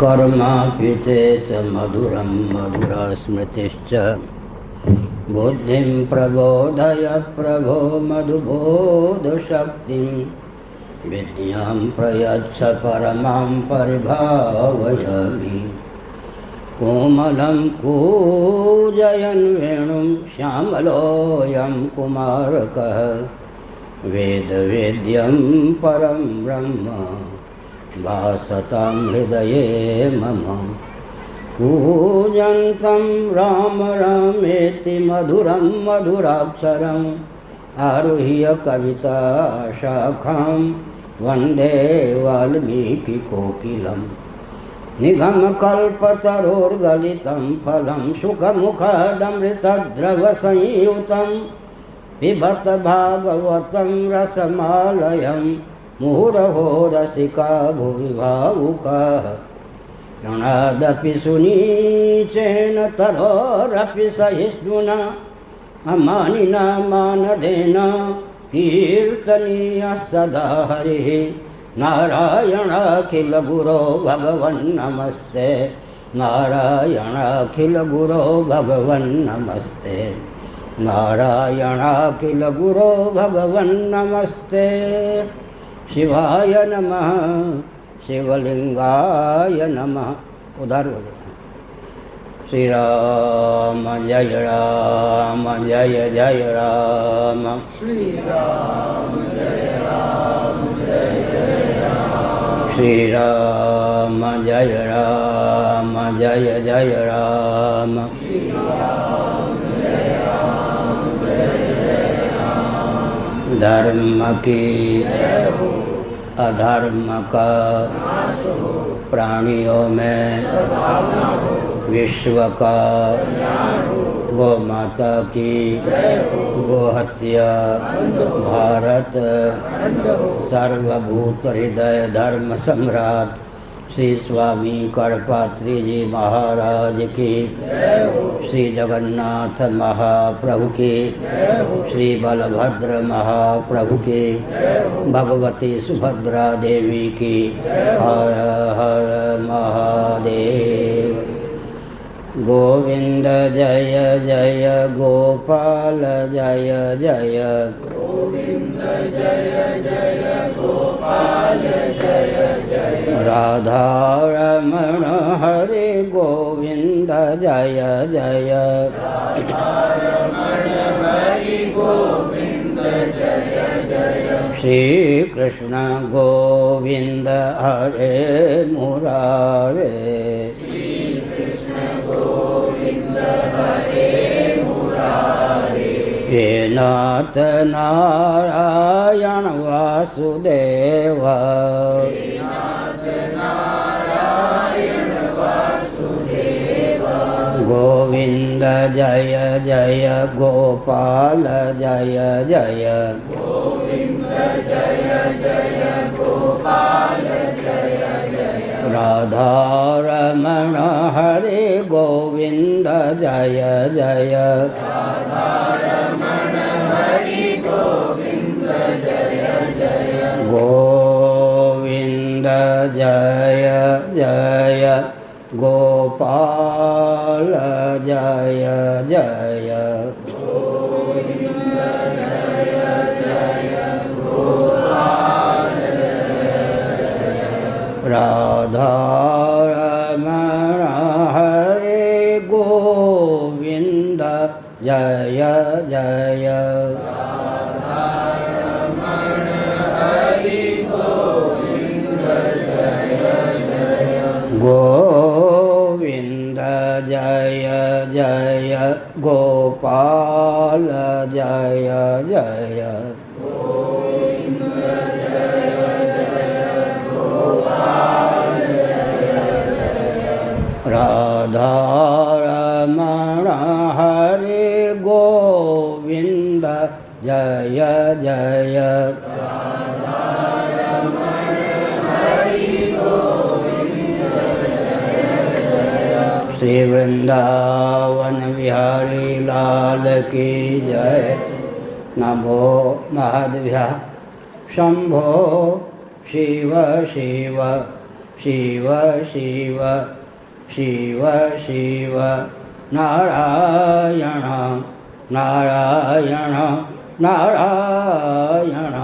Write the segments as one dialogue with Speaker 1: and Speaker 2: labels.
Speaker 1: कर्मापिते च मधुरं मधुरस्मृतिश्च बुद्धिं प्रबोधय प्रभो मधुबोधशक्तिं विद्यां प्रयच्छ परमां परिभावयामि। कोमलं कूजयन् वेणुं श्यामलोऽयं कुमारकः वेदवेद्यं परं ब्रह्म भासतां हृदये मम। कूजन्तं राम रामेति मधुरं मधुराक्षरम् आरुह्य कविता शाखां वन्दे वाल्मीकिकोकिलम्। निगमकल्पतरोर्गलितं फलं सुखमुखादमृतद्रवसंयुतं पिबत भागवतं रसमालयं मुहुरहो रसिका भुवि भावुकाः। क्षणादपि सुनीचेन तरोरपि सहिष्णुना अमानिना मानदेन कीर्तनीयः सदा हरिः। नारायणाखिल गुरो भगवन्नमस्ते नारायणाखिल गुरो भगवन्नमस्ते नारायणाखिल गुरो भगवन्नमस्ते। शिवाय नमः शिवलिंगाय नमः। उधर हो जाए। श्री राम जय जय राम
Speaker 2: श्री राम जय जय राम
Speaker 1: श्री राम जय जय राम
Speaker 2: श्री राम जय राम।
Speaker 1: धर्म की
Speaker 2: जय हो,
Speaker 1: अधर्म का
Speaker 2: नाश हो,
Speaker 1: प्राणियों में
Speaker 2: सद्भावना हो,
Speaker 1: विश्व का
Speaker 2: कल्याण हो,
Speaker 1: गौ माता की
Speaker 2: जय हो,
Speaker 1: गोहत्या
Speaker 2: बंद हो,
Speaker 1: भारत
Speaker 2: खंड हो,
Speaker 1: सर्वभूत हृदय धर्म सम्राट श्री स्वामी करपात्री जी महाराज की
Speaker 2: जय हो,
Speaker 1: श्री जगन्नाथ महाप्रभु की
Speaker 2: जय हो,
Speaker 1: श्री बलभद्र महाप्रभु की
Speaker 2: जय हो,
Speaker 1: भगवती सुभद्रा देवी की हर हर महादेव। गोविंद जय जय गोपाल जय जय
Speaker 2: गोविंद जय जय गोपाल जय जय
Speaker 1: राधा रमण हरे गोविंद जय जय
Speaker 2: रमण हरि गोविंद जय जय
Speaker 1: श्री कृष्ण गोविंद हरे मुरारे
Speaker 2: श्री कृष्ण गोविंद हरे मुरारे
Speaker 1: हे नाथ नारायण वासुदेव
Speaker 2: नाथ नारायण वासुदेव
Speaker 1: गोविंद जय जय गोपाल जय जय
Speaker 2: गोविंद जय जय गोपाल जय जय
Speaker 1: राधा रमण हरे गोविंद जय जय
Speaker 2: रमण हरि गोविंद जय जय
Speaker 1: गोविंद जय जय गोपाल जय जय
Speaker 2: गोविंद जय जय गोपाल
Speaker 1: राधा रमण हरे गोविंद जय जय
Speaker 2: रमण हरि गोविंद जय जय
Speaker 1: गोविंद जय जय गोपाल जय जय
Speaker 2: गोविंद जय जय गोपाल जय जय
Speaker 1: राधा रमण हरे गोविंद जय जय
Speaker 2: रमण हरि गोविंद जय जय
Speaker 1: श्री वृंदावन विहारी लाल की जय। नमो महद्भ्यः शंभो शिव शिव शिव शिव शिव शिव नारायण नारायण नारायण।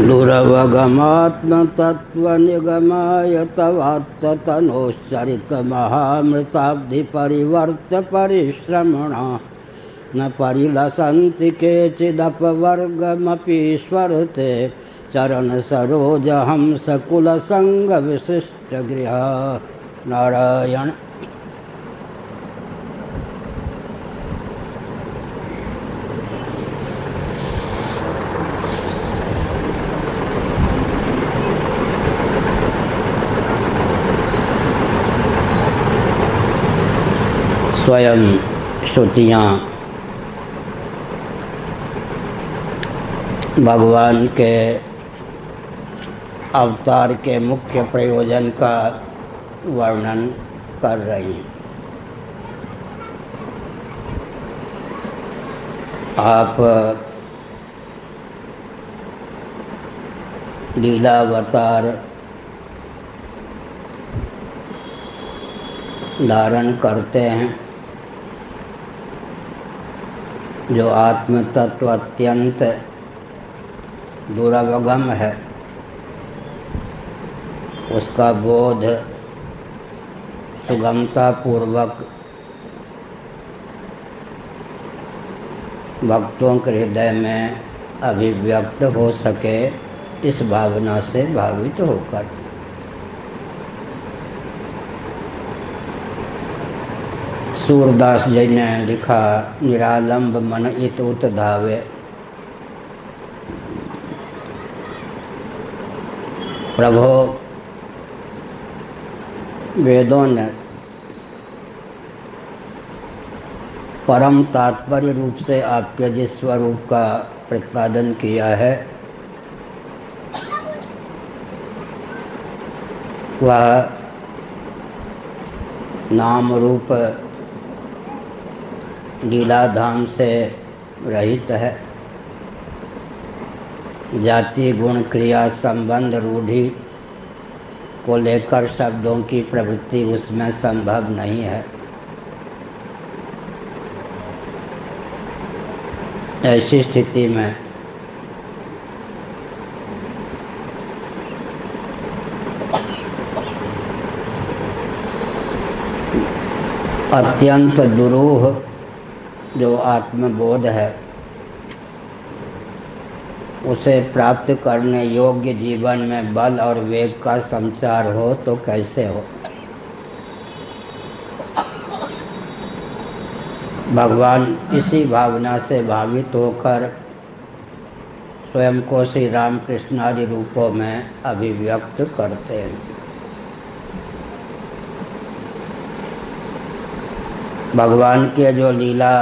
Speaker 1: दुरवगमात्मतत्त्वनिगमाय तवात्ततनोश्चरितमहामृताब्धिपरिवर्त परिश्रमणा न परिलसन्ति केचिदपवर्गमपीश्वरते चरणसरोजहंसकुलसङ्गविशिष्टगृहा। नारायण। स्वयं श्रुतियाँ भगवान के अवतार के मुख्य प्रयोजन का वर्णन कर रही हैं। आप लीलावतार धारण करते हैं जो आत्म तत्व अत्यंत दुरवगम है, उसका बोध सुगमता पूर्वक भक्तों के हृदय में अभिव्यक्त हो सके, इस भावना से भावित होकर सूरदास जी ने लिखा, निरालंब मन इत उत धावे। प्रभो, वेदों ने परम तात्पर्य रूप से आपके जिस स्वरूप का प्रतिपादन किया है वह नाम रूप लीलाधाम से रहित है। जाति गुण क्रिया संबंध रूढ़ि को लेकर शब्दों की प्रवृत्ति उसमें संभव नहीं है। ऐसी स्थिति में अत्यंत दुरूह जो आत्मबोध है उसे प्राप्त करने योग्य जीवन में बल और वेग का संचार हो तो कैसे हो। भगवान इसी भावना से भावित होकर स्वयं को श्री रामकृष्ण आदि रूपों में अभिव्यक्त करते हैं। भगवान के जो लीला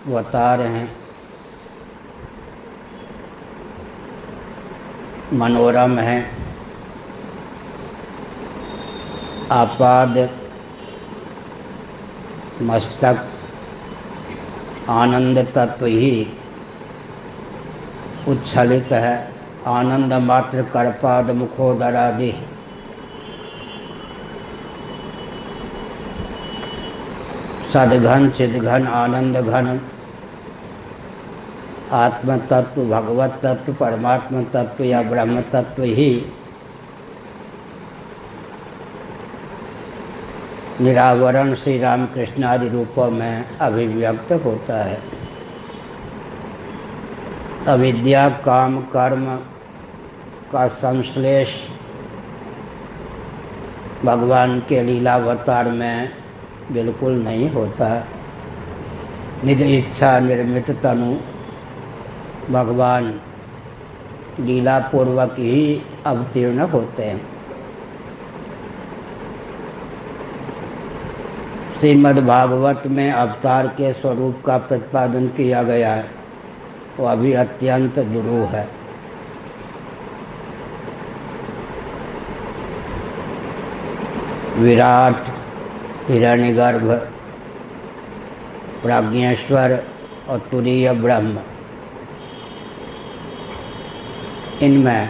Speaker 1: अवतार हैं मनोरम हैं, आपाद मस्तक आनंद तत्व ही उच्छलित है। आनंद मात्र करपाद मुखोदरादि सदघन चिदघन आनंद घन आत्म तत्व भगवत तत्व परमात्म तत्व या ब्रह्म तत्व ही निरावरण श्री रामकृष्ण आदि रूपों में अभिव्यक्त होता है। अविद्या काम कर्म का संश्लेष भगवान के लीलावतार में बिल्कुल नहीं होता। निज इच्छा निर्मित तनु भगवान लीलापूर्वक ही अवतीर्ण होते हैं। श्रीमद् भागवत में अवतार के स्वरूप का प्रतिपादन किया गया है। वह भी अत्यंत दुरूह है। विराट, हिरण्यगर्भ, प्राज्ञेश्वर और तुरीय ब्रह्म, इनमें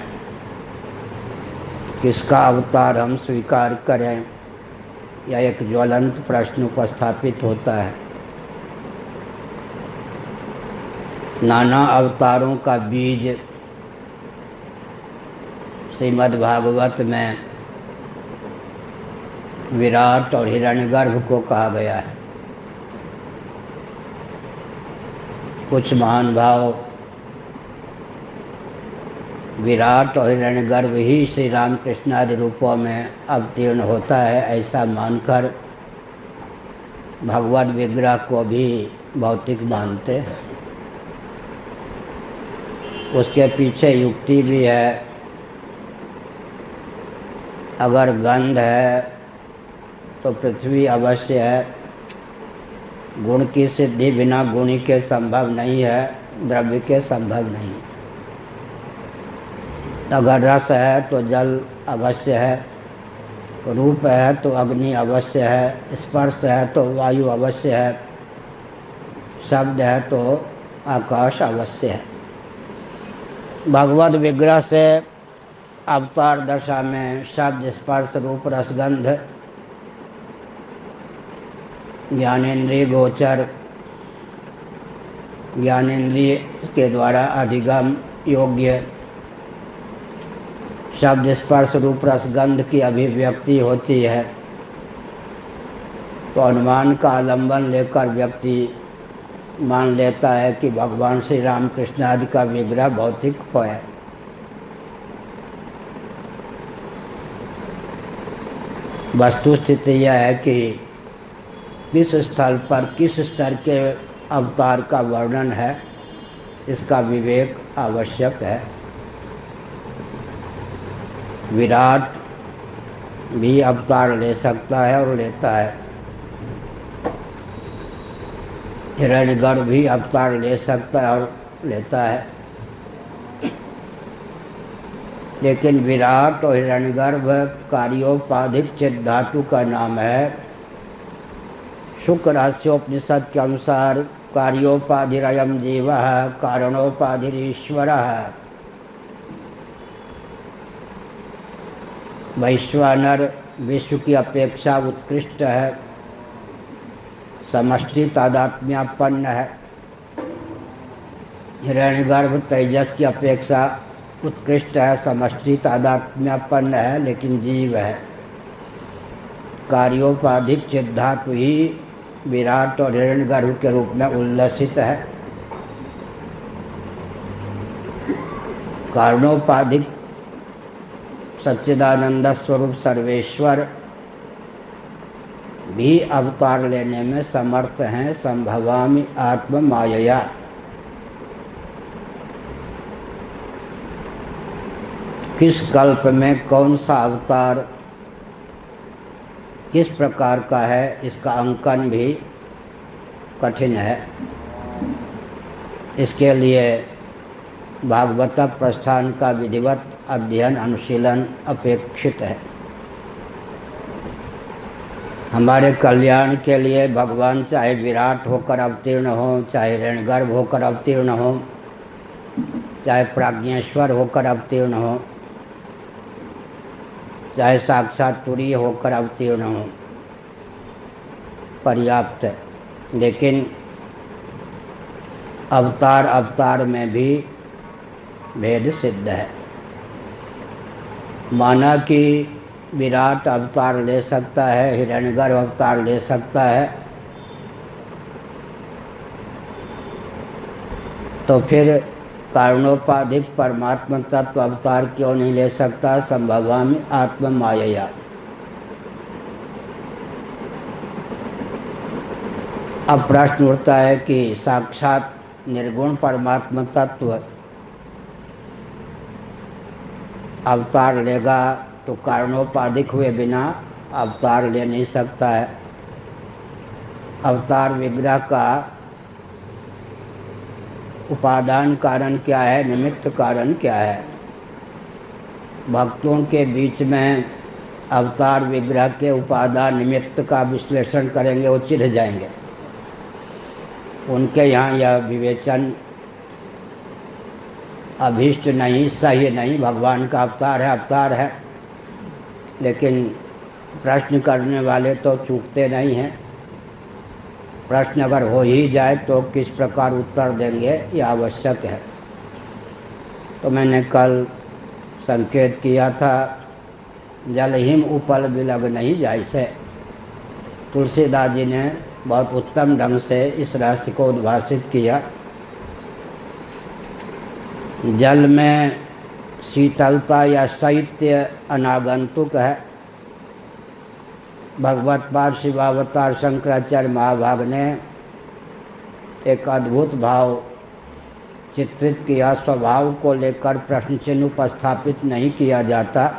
Speaker 1: किसका अवतार हम स्वीकार करें, यह एक ज्वलंत प्रश्न उपस्थापित होता है। नाना अवतारों का बीज श्रीमद्भागवत में विराट और हिरण्यगर्भ को कहा गया है। कुछ महान भाव विराट और हिरण्यगर्भ ही श्री रामकृष्ण आदि रूपों में अवतीर्ण होता है ऐसा मानकर भगवद विग्रह को भी भौतिक मानते हैं। उसके पीछे युक्ति भी है। अगर गंध है तो पृथ्वी अवश्य है। गुण की सिद्धि बिना गुणी के संभव नहीं है, द्रव्य के संभव नहीं। अगर रस है तो जल अवश्य है, रूप है तो अग्नि अवश्य है, स्पर्श है तो वायु अवश्य है, शब्द है तो आकाश अवश्य है। भगवद विग्रह से अवतार दशा में शब्द, स्पर्श, रूप, रसगंध, ज्ञानेंद्रिय गोचर, ज्ञानेंद्रिय के द्वारा अधिगम योग्य शब्द, स्पर्श, रूप, रसगंध की अभिव्यक्ति होती है। तो अनुमान का आलंबन लेकर व्यक्ति मान लेता है कि भगवान श्री रामकृष्ण आदि का विग्रह भौतिक है। वस्तुस्थिति यह है कि किस स्थल पर किस स्तर के अवतार का वर्णन है, इसका विवेक आवश्यक है। विराट भी अवतार ले सकता है और लेता है। हिरण्यगर्भ भी अवतार ले सकता है और लेता है। लेकिन विराट और हिरण्यगर्भ कार्योपाधिक चिद धातु का नाम है। शुक्र रहस्योपनिषद के अनुसार कार्योपाधिरयम जीवः कारणोपाधिरीश्वरः। वैश्वानर विश्व की अपेक्षा उत्कृष्ट है, समष्टि तादात्म्यापन्न है। हिरण्यगर्भ तेजस की अपेक्षा उत्कृष्ट है, समष्टि तादात्म्यापन्न है, लेकिन जीव है। कार्योपाधिक चिद्धातु ही विराट और हिरण्यगर्भ के रूप में उल्लसित है। कारणोपाधिक सच्चिदानंद स्वरूप सर्वेश्वर भी अवतार लेने में समर्थ हैं। संभवामि आत्म मायया। किस कल्प में कौन सा अवतार किस प्रकार का है, इसका अंकन भी कठिन है। इसके लिए भागवत प्रस्थान का विधिवत अध्ययन अनुशीलन अपेक्षित है। हमारे कल्याण के लिए भगवान चाहे विराट होकर अवतीर्ण हो, चाहे हिरण्यगर्भ होकर अवतीर्ण हो, चाहे प्राज्ञेश्वर होकर अवतीर्ण हो, चाहे साक्षात तुरीय होकर अवतीर्ण हो, पर्याप्त है। लेकिन अवतार में भी भेद सिद्ध है। माना कि विराट अवतार ले सकता है, हिरण्यगर्भ अवतार ले सकता है, तो फिर कारणोपाधिक परमात्मा तत्व अवतार क्यों नहीं ले सकता? संभवामि आत्म मायया। अब प्रश्न उठता है कि साक्षात निर्गुण परमात्मा तत्व अवतार लेगा तो कारणोपाधिक हुए बिना अवतार ले नहीं सकता है। अवतार विग्रह का उपादान कारण क्या है, निमित्त कारण क्या है। भक्तों के बीच में अवतार विग्रह के उपादान निमित्त का विश्लेषण करेंगे, वो चिढ़ जाएंगे। उनके यहाँ यह विवेचन अभीष्ट नहीं, सही नहीं। भगवान का अवतार है, लेकिन प्रश्न करने वाले तो चूकते नहीं हैं। प्रश्न अगर हो ही जाए तो किस प्रकार उत्तर देंगे, यह आवश्यक है। तो मैंने कल संकेत किया था, जल हिम उपल बिलग नहीं जैसे। तुलसीदास जी ने बहुत उत्तम ढंग से इस रहस्य को उद्भाषित किया। जल में शीतलता या शैत्य अनागंतुक है। भगवत पाद शिवावतार शंकराचार्य महाभाग ने एक अद्भुत भाव चित्रित किया। स्वभाव को लेकर प्रश्न चिन्ह उपस्थापित नहीं किया जाता।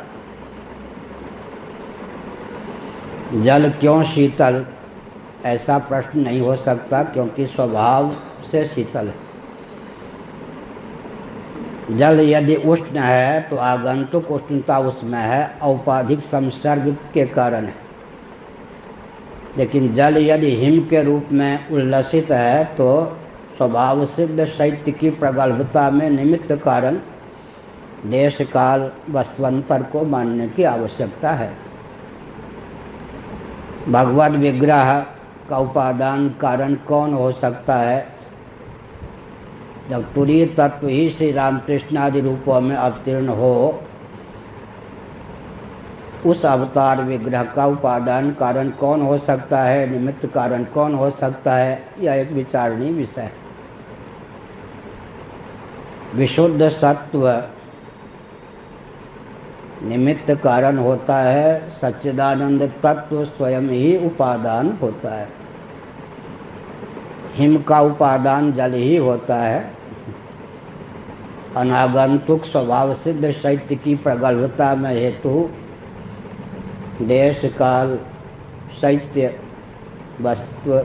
Speaker 1: जल क्यों शीतल, ऐसा प्रश्न नहीं हो सकता, क्योंकि स्वभाव से शीतल है। जल यदि उष्ण है तो आगंतुक उष्णता उसमें है, औपाधिक संसर्ग के कारण है। लेकिन जल यदि हिम के रूप में उल्लसित है तो स्वभाव सिद्ध शैत्य की प्रगल्भता में निमित्त कारण देश काल वस्तुअंतर को मानने की आवश्यकता है। भगवद विग्रह का उपादान कारण कौन हो सकता है? जब तुरीय तत्व ही श्री रामकृष्ण आदि रूपों में अवतीर्ण हो, उस अवतार विग्रह का उपादान कारण कौन हो सकता है, निमित्त कारण कौन हो सकता है, यह एक विचारणीय विषय है। विशुद्ध सत्व निमित्त कारण होता है, सच्चिदानंद तत्व स्वयं ही उपादान होता है। हिम का उपादान जल ही होता है। अनागंतुक स्वभाव सिद्ध शैत्य की प्रगल्भता में हेतु देश काल शैत्य वस्तु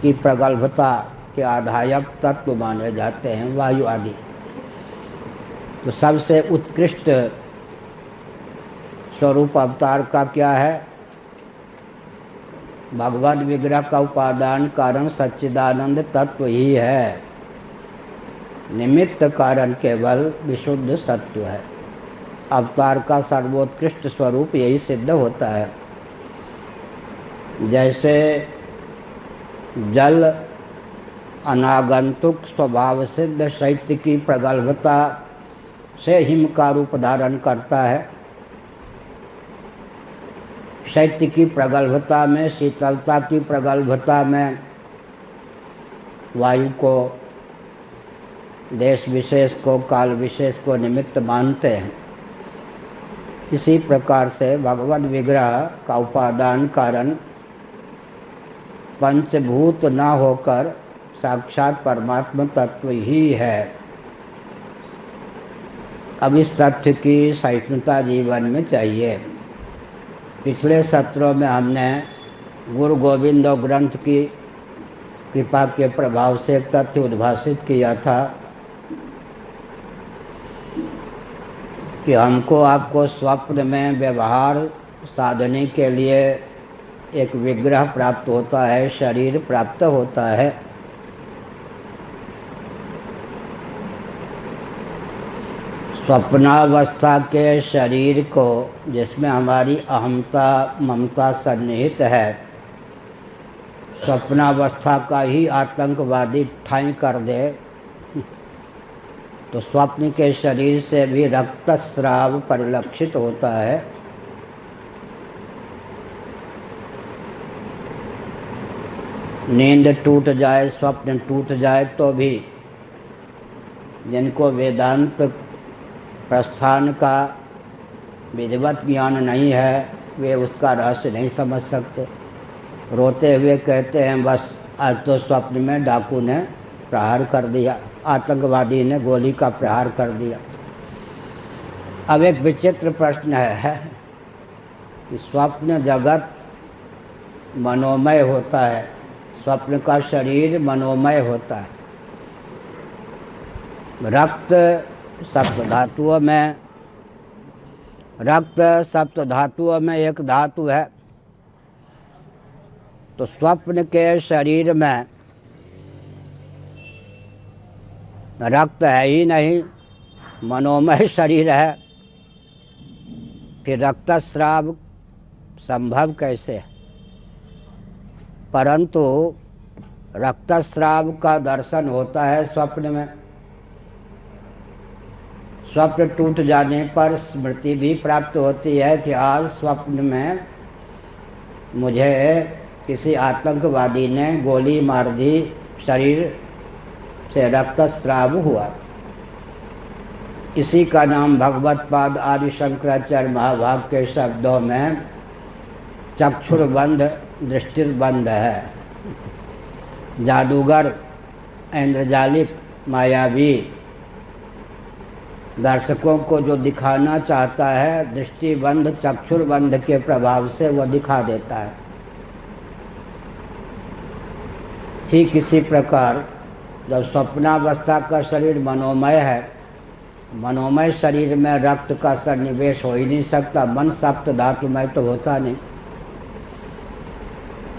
Speaker 1: की प्रगल्भता के आधायक तत्व माने जाते हैं, वायु आदि। तो सबसे उत्कृष्ट स्वरूप अवतार का क्या है? भगवद विग्रह का उपादान कारण सच्चिदानंद तत्व ही है। निमित्त कारण केवल विशुद्ध सत्व है। अवतार का सर्वोत्कृष्ट स्वरूप यही सिद्ध होता है। जैसे जल अनागंतुक स्वभाव सिद्ध शैत्य की प्रगल्भता से हिम का रूप धारण करता है। शैत्य की प्रगल्भता में, शीतलता की प्रगल्भता में वायु को, देश विशेष को, काल विशेष को निमित्त मानते हैं। इसी प्रकार से भगवद विग्रह का उपादान कारण पंचभूत न होकर साक्षात परमात्मा तत्व ही है। अब इस तथ्य की सहिष्णुता जीवन में चाहिए। पिछले सत्रों में हमने गुरु गोविंद और ग्रंथ की कृपा के प्रभाव से एक तथ्य उद्भाषित किया था कि हमको आपको स्वप्न में व्यवहार साधने के लिए एक विग्रह प्राप्त होता है, शरीर प्राप्त होता है। स्वप्नावस्था के शरीर को, जिसमें हमारी अहमता ममता सन्निहित है, स्वप्नावस्था का ही आतंकवादी ठाई कर दे तो स्वप्न के शरीर से भी रक्तस्राव परिलक्षित होता है। नींद टूट जाए, स्वप्न टूट जाए तो भी जिनको वेदांत प्रस्थान का विधिवत ज्ञान नहीं है, वे उसका रहस्य नहीं समझ सकते। रोते हुए कहते हैं, बस आज तो स्वप्न में डाकू ने प्रहार कर दिया, आतंकवादी ने गोली का प्रहार कर दिया। अब एक विचित्र प्रश्न है कि स्वप्न जगत मनोमय होता है, स्वप्न का शरीर मनोमय होता है। रक्त सप्त धातुओं में एक धातु है। तो स्वप्न के शरीर में रक्त है ही नहीं, मनोमय शरीर है, फिर रक्तस्राव संभव कैसे है? परंतु रक्तस्राव का दर्शन होता है स्वप्न में। स्वप्न टूट जाने पर स्मृति भी प्राप्त होती है कि आज स्वप्न में मुझे किसी आतंकवादी ने गोली मार दी, शरीर से रक्तस्राव हुआ। इसी का नाम भगवत पाद आदि शंकराचार्य महाभाग के शब्दों में चक्षुर्बंध दृष्टिर्बंध है। जादूगर, इंद्रजालिक, मायावी दर्शकों को जो दिखाना चाहता है, दृष्टिबंध चक्षुर्बंध के प्रभाव से वह दिखा देता है। ठीक इसी प्रकार जब स्वप्नावस्था का शरीर मनोमय है, मनोमय शरीर में रक्त का सन्निवेश हो ही नहीं सकता, मन सप्त धातुमय तो होता नहीं।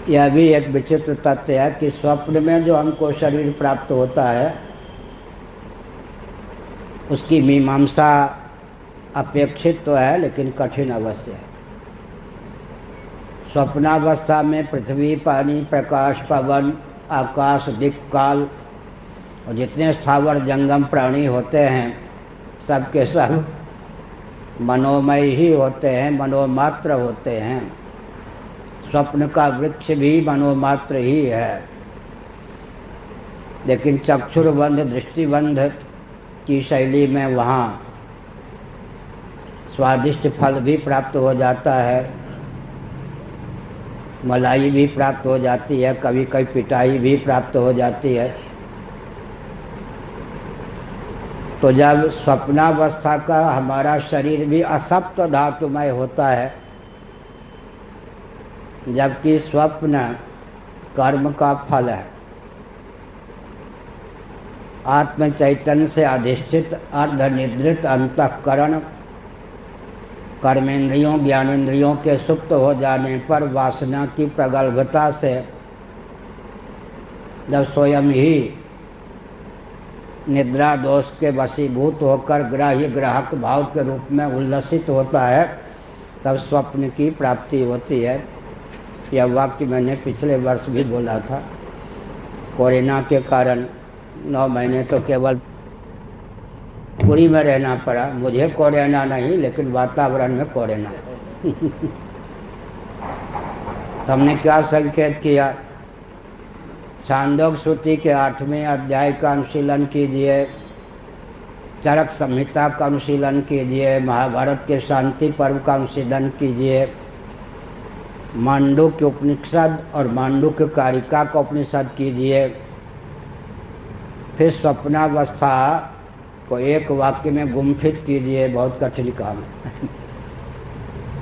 Speaker 1: यह भी एक विचित्र तथ्य है कि स्वप्न में जो हमको शरीर प्राप्त होता है उसकी मीमांसा अपेक्षित तो है, लेकिन कठिन अवश्य है। स्वप्नावस्था में पृथ्वी, पानी, प्रकाश, पवन, आकाश, दिक्, काल और जितने स्थावर जंगम प्राणी होते हैं सब के सब मनोमय ही होते हैं, मनोमात्र होते हैं। स्वप्न का वृक्ष भी मनोमात्र ही है, लेकिन चक्षुर्बंध दृष्टिबंध की शैली में वहाँ स्वादिष्ट फल भी प्राप्त हो जाता है, मलाई भी प्राप्त हो जाती है, कभी कभी पिटाई भी प्राप्त हो जाती है। तो जब स्वप्नावस्था का हमारा शरीर भी असप्त धातुमय होता है, जबकि स्वप्न कर्म का फल है, आत्म चैतन्य से अधिष्ठित अर्धनिद्रित अंतःकरण कर्मेंद्रियों ज्ञानेंद्रियों के सुप्त हो जाने पर वासना की प्रगल्भता से जब स्वयं ही निद्रा दोष के वशीभूत होकर ग्राह्य ग्राहक भाव के रूप में उल्लसित होता है, तब स्वप्न की प्राप्ति होती है। यह वाक्य मैंने पिछले वर्ष भी बोला था। कोरोना के कारण 9 महीने तो केवल पुरी में रहना पड़ा। मुझे कोरोना नहीं, लेकिन वातावरण में कोरोना। तो हमने क्या संकेत किया? छांदोग्य श्रुति के 8वें अध्याय का अनुशीलन कीजिए, चरक संहिता का अनुशीलन कीजिए, महाभारत के शांति पर्व का अनुशीलन कीजिए, मांडुक्य उपनिषद और मांडुक्य कारिका का उपनिषद कीजिए। फिर स्वप्नावस्था को एक वाक्य में गुम्फित कीजिए, बहुत कठिन काम है।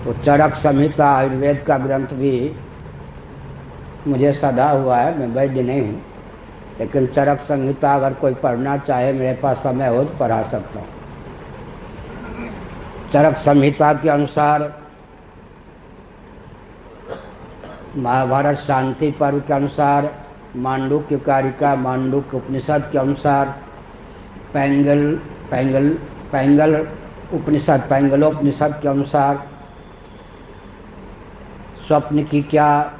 Speaker 1: तो चरक संहिता आयुर्वेद का ग्रंथ भी मुझे सधा हुआ है, मैं वैद्य नहीं हूँ, लेकिन चरक संहिता अगर कोई पढ़ना चाहे, मेरे पास समय हो तो पढ़ा सकता हूँ। चरक संहिता के अनुसार, महाभारत शांति पर्व के अनुसार, मांडुक्य कारिका मांडुक्य उपनिषद के अनुसार, पैंगलोपनिषद के अनुसार स्वप्न की क्या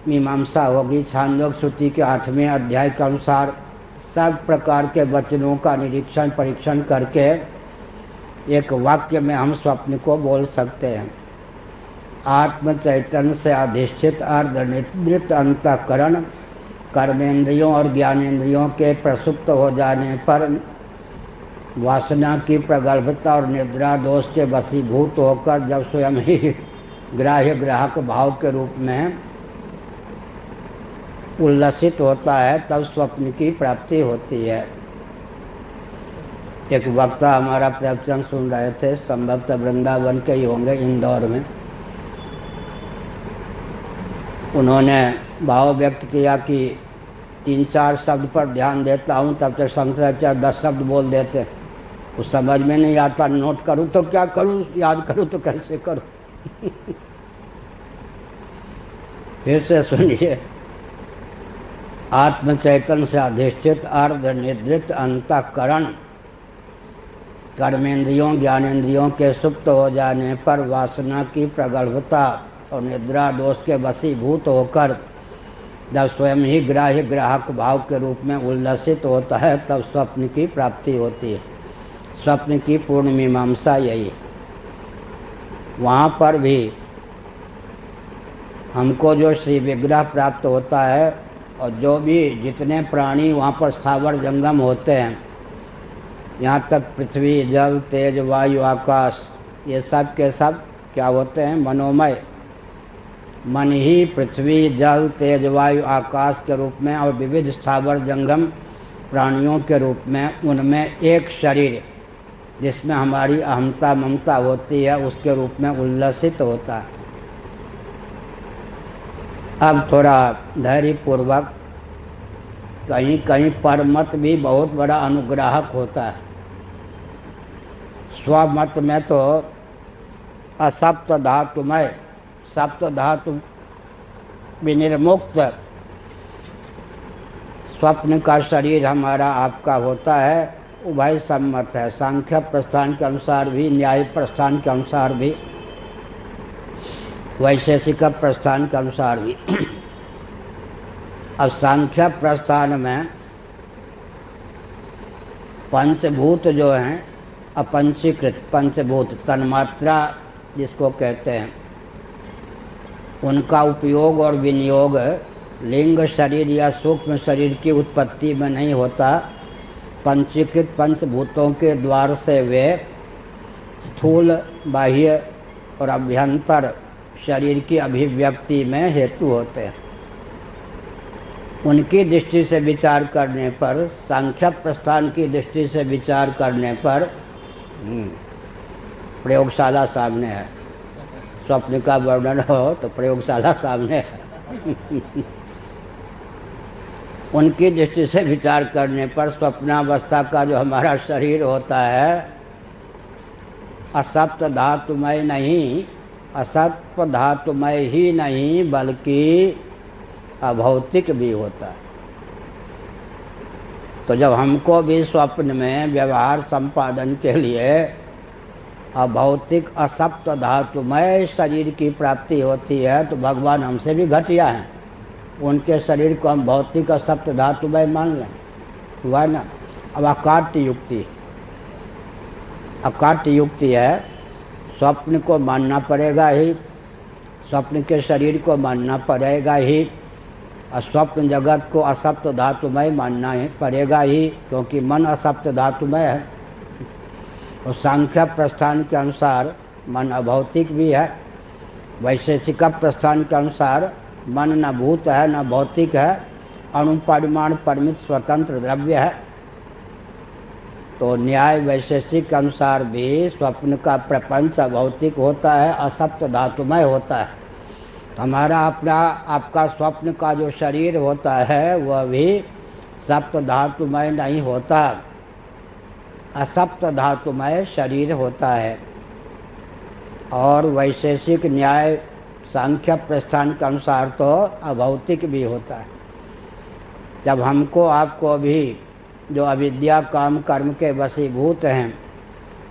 Speaker 1: मीमांसा होगी, छांदोग्य श्रुति के 8वें अध्याय के अनुसार सब प्रकार के वचनों का निरीक्षण परीक्षण करके एक वाक्य में हम स्वप्न को बोल सकते हैं। आत्म चैतन्य से अधिष्ठित अर्धनिद्रित अंतःकरण कर्मेंद्रियों और ज्ञानेंद्रियों के प्रसुप्त हो जाने पर वासना की प्रगल्भता और निद्रा दोष के वशीभूत होकर जब स्वयं ही ग्राह्य ग्राहक भाव के रूप में उल्लसित होता है, तब स्वप्न की प्राप्ति होती है। एक वक्ता हमारा प्रवचन सुन रहे थे, संभवतः वृंदावन के ही होंगे, इंदौर में। उन्होंने भाव व्यक्त किया कि 3-4 शब्द पर ध्यान देता हूँ तब तक शंकराचार्य 10 शब्द बोल देते। कुछ समझ में नहीं आता, नोट करूँ तो क्या करूँ, याद करूँ तो कैसे करूँ। फिर से सुनिए। आत्म चैतन्य से अधिष्ठित अर्ध निद्रित अंतःकरण कर्मेंद्रियों ज्ञानेंद्रियों के सुप्त हो जाने पर वासना की प्रगल्भता और निद्रा दोष के वशीभूत होकर जब स्वयं ही ग्राह्य ग्राहक भाव के रूप में उल्लसित होता है तब स्वप्न की प्राप्ति होती है। स्वप्न की पूर्ण मीमांसा यही। वहाँ पर भी हमको जो श्री विग्रह प्राप्त होता है और जो भी जितने प्राणी वहाँ पर स्थावर जंगम होते हैं, यहाँ तक पृथ्वी जल तेज वायु आकाश, ये सब के सब क्या होते हैं, मनोमय। मन ही पृथ्वी जल तेज वायु आकाश के रूप में और विविध स्थावर जंगम प्राणियों के रूप में उनमें एक शरीर जिसमें हमारी अहमता ममता होती है उसके रूप में उल्लसित होता है। अब थोड़ा धैर्यपूर्वक, कहीं कहीं परमत भी बहुत बड़ा अनुग्राहक होता है। स्वमत में तो असप्त धातुमय, सप्त धातु विनिर्मुक्त स्वप्न का शरीर हमारा आपका होता है। उभय सम्मत है, सांख्य प्रस्थान के अनुसार भी, न्याय प्रस्थान के अनुसार भी, वैशेषिक प्रस्थान के अनुसार भी। अब सांख्य प्रस्थान में पंचभूत जो हैं, अपंचीकृत पंचभूत तन्मात्रा जिसको कहते हैं, उनका उपयोग और विनियोग लिंग शरीर या सूक्ष्म शरीर की उत्पत्ति में नहीं होता। पंचीकृत पंचभूतों के द्वार से वे स्थूल बाह्य और अभ्यंतर शरीर की अभिव्यक्ति में हेतु होते हैं। उनकी दृष्टि से विचार करने पर, सांख्य प्रस्थान की दृष्टि से विचार करने पर, प्रयोगशाला सामने है। स्वप्न का वर्णन हो तो प्रयोगशाला सामने है। उनकी दृष्टि से विचार करने पर स्वप्नावस्था का जो हमारा शरीर होता है असप्त धातुमय नहीं, असत्व धातुमय ही नहीं बल्कि अभौतिक भी होता है। तो जब हमको भी स्वप्न में व्यवहार संपादन के लिए अभौतिक असप्त धातुमय शरीर की प्राप्ति होती है तो भगवान हमसे भी घटिया हैं। उनके शरीर को हम भौतिक असप्त धातुमय मान लें, हुआ ना। अब अकाट्य युक्ति, अकाट्य युक्ति है, स्वप्न को मानना पड़ेगा ही, स्वप्न के शरीर को मानना पड़ेगा ही, और स्वप्न जगत को असप्त धातुमय मानना ही पड़ेगा ही, क्योंकि मन असप्त धातुमय है। और सांख्य प्रस्थान के अनुसार मन अभौतिक भी है, वैशेषिक प्रस्थान के अनुसार मन न भूत है न भौतिक है, अणुपरिमाण परिमित स्वतंत्र द्रव्य है। तो न्याय वैशेषिक के अनुसार भी स्वप्न का प्रपंच अभौतिक होता है, असप्त धातुमय होता है। तो हमारा अपना आपका स्वप्न का जो शरीर होता है वह भी सप्त धातुमय नहीं होता, असप्त धातुमय शरीर होता है। और वैशेषिक न्याय सांख्य प्रस्थान के अनुसार तो अभौतिक भी होता है। जब हमको आपको भी जो अविद्या काम कर्म के वशीभूत हैं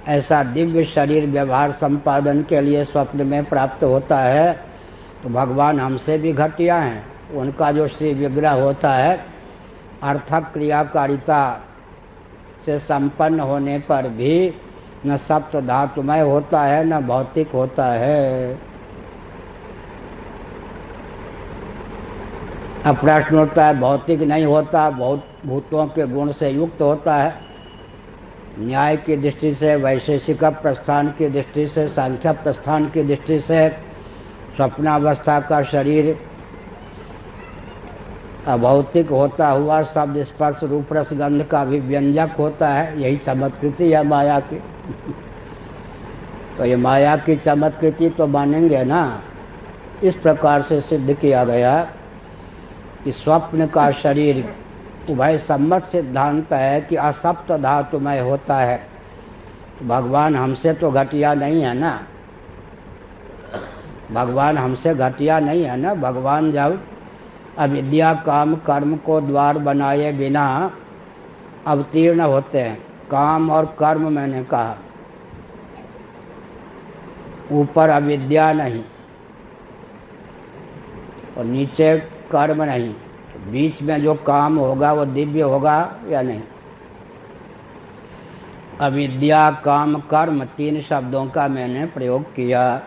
Speaker 1: ऐसा दिव्य शरीर व्यवहार संपादन के लिए स्वप्न में प्राप्त होता है तो भगवान हमसे भी घटिया हैं। उनका जो श्री विग्रह होता है अर्थक क्रियाकारिता से संपन्न होने पर भी न सप्त धातुमय होता है न भौतिक होता है। अब प्रश्न होता है भौतिक नहीं होता, बहुत भूतों के गुण से युक्त होता है। न्याय की दृष्टि से, वैशेषिक प्रस्थान की दृष्टि से, सांख्य प्रस्थान की दृष्टि से स्वप्नावस्था का शरीर अभौतिक होता हुआ शब्द स्पर्श रूप रस गंध का भी व्यंजक होता है। यही चमत्कृति है माया की। तो ये माया की चमत्कृति तो मानेंगे ना। इस प्रकार से सिद्ध किया गया कि स्वप्न का शरीर उभय सम्मत सिद्धांत है कि असप्त धातुमय होता है। भगवान हमसे तो घटिया नहीं है ना, भगवान हमसे घटिया नहीं है ना। भगवान जब अविद्या काम कर्म को द्वार बनाए बिना अवतीर्ण होते हैं, काम और कर्म मैंने कहा, ऊपर अविद्या नहीं और नीचे कर्म नहीं, बीच में जो काम होगा वो दिव्य होगा या नहीं। अविद्या काम कर्म 3 शब्दों का मैंने प्रयोग किया।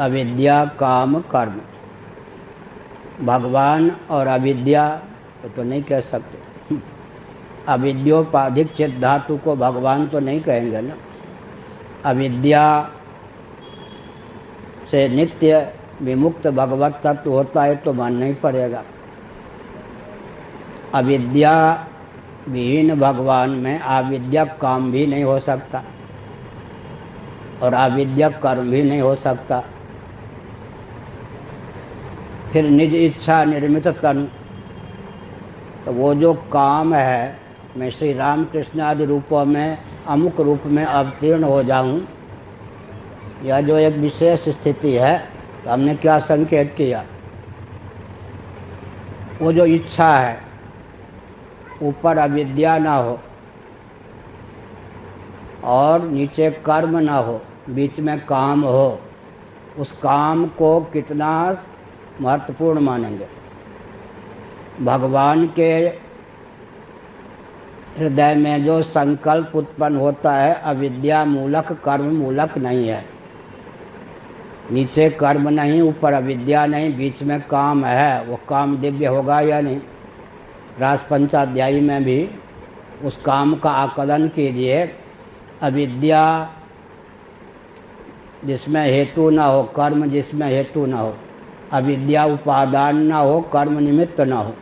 Speaker 1: अविद्या काम कर्म, भगवान और अविद्या तो नहीं कह सकते। अविद्योपाधिक चित धातु को भगवान तो नहीं कहेंगे ना। अविद्या से नित्य विमुक्त भगवत तत्व होता है तो मानना ही पड़ेगा। अविद्या विहीन भगवान में आविद्यक काम भी नहीं हो सकता और आविद्यक कर्म भी नहीं हो सकता। फिर निज इच्छा निर्मित तन, तो वो जो काम है, मैं श्री राम कृष्ण आदि रूपों में अमुक रूप में अवतीर्ण हो जाऊं, यह जो एक विशेष स्थिति है, तो हमने क्या संकेत किया, वो जो इच्छा है, ऊपर अविद्या ना हो और नीचे कर्म ना हो, बीच में काम हो, उस काम को कितना महत्वपूर्ण मानेंगे। भगवान के हृदय में जो संकल्प उत्पन्न होता है अविद्या मूलक, कर्म मूलक नहीं है। नीचे कर्म नहीं, ऊपर अविद्या नहीं, बीच में काम है, वो काम दिव्य होगा या नहीं। रास पंचाध्यायी में भी उस काम का आकलन कीजिए। अविद्या जिसमें हेतु न हो, कर्म जिसमें हेतु न हो, अविद्या उपादान न हो, कर्म निमित्त न हो,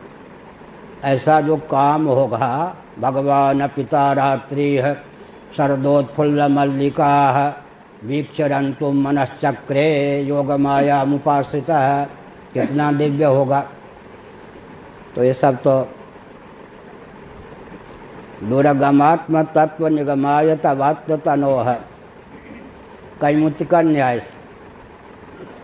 Speaker 1: ऐसा जो काम होगा, भगवान पिता रात्रि शरदोत्फुल्ल मल्लिका वीक्षरन्तु मनश्चक्रे योग माया मुपाश्रित, कितना दिव्य होगा। तो ये सब तो दुर्गमात्म तत्व निगमाय तवात्म तनो है। कैमुतिका न्याय से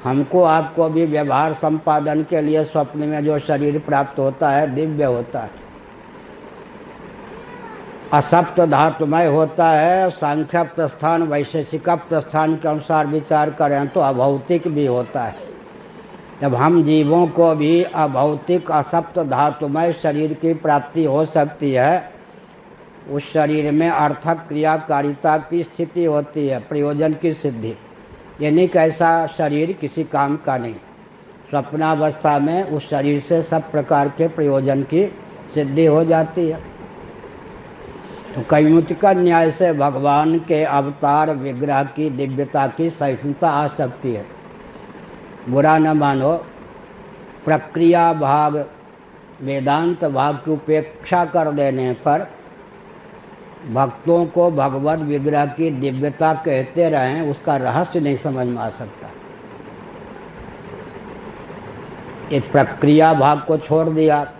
Speaker 1: हमको आपको भी व्यवहार संपादन के लिए स्वप्न में जो शरीर प्राप्त होता है दिव्य होता है, असप्त धातुमय होता है। सांख्य प्रस्थान वैशेषिक प्रस्थान के अनुसार विचार करें तो अभौतिक भी होता है। जब हम जीवों को भी अभौतिक असप्त धातुमय शरीर की प्राप्ति हो सकती है, उस शरीर में अर्थक क्रियाकारिता की स्थिति होती है, प्रयोजन की सिद्धि। यानी कि ऐसा शरीर किसी काम का नहीं। स्वप्नावस्था में उस शरीर से सब प्रकार के प्रयोजन की सिद्धि हो जाती है। तो कैमुतिका न्याय से भगवान के अवतार विग्रह की दिव्यता की सहिष्णुता आ सकती है। बुरा न मानो, प्रक्रिया भाग वेदांत भाग की उपेक्षा कर देने पर भक्तों को भगवत विग्रह की दिव्यता कहते रहें, उसका रहस्य नहीं समझ में आ सकता। ये प्रक्रिया भाग को छोड़ दिया,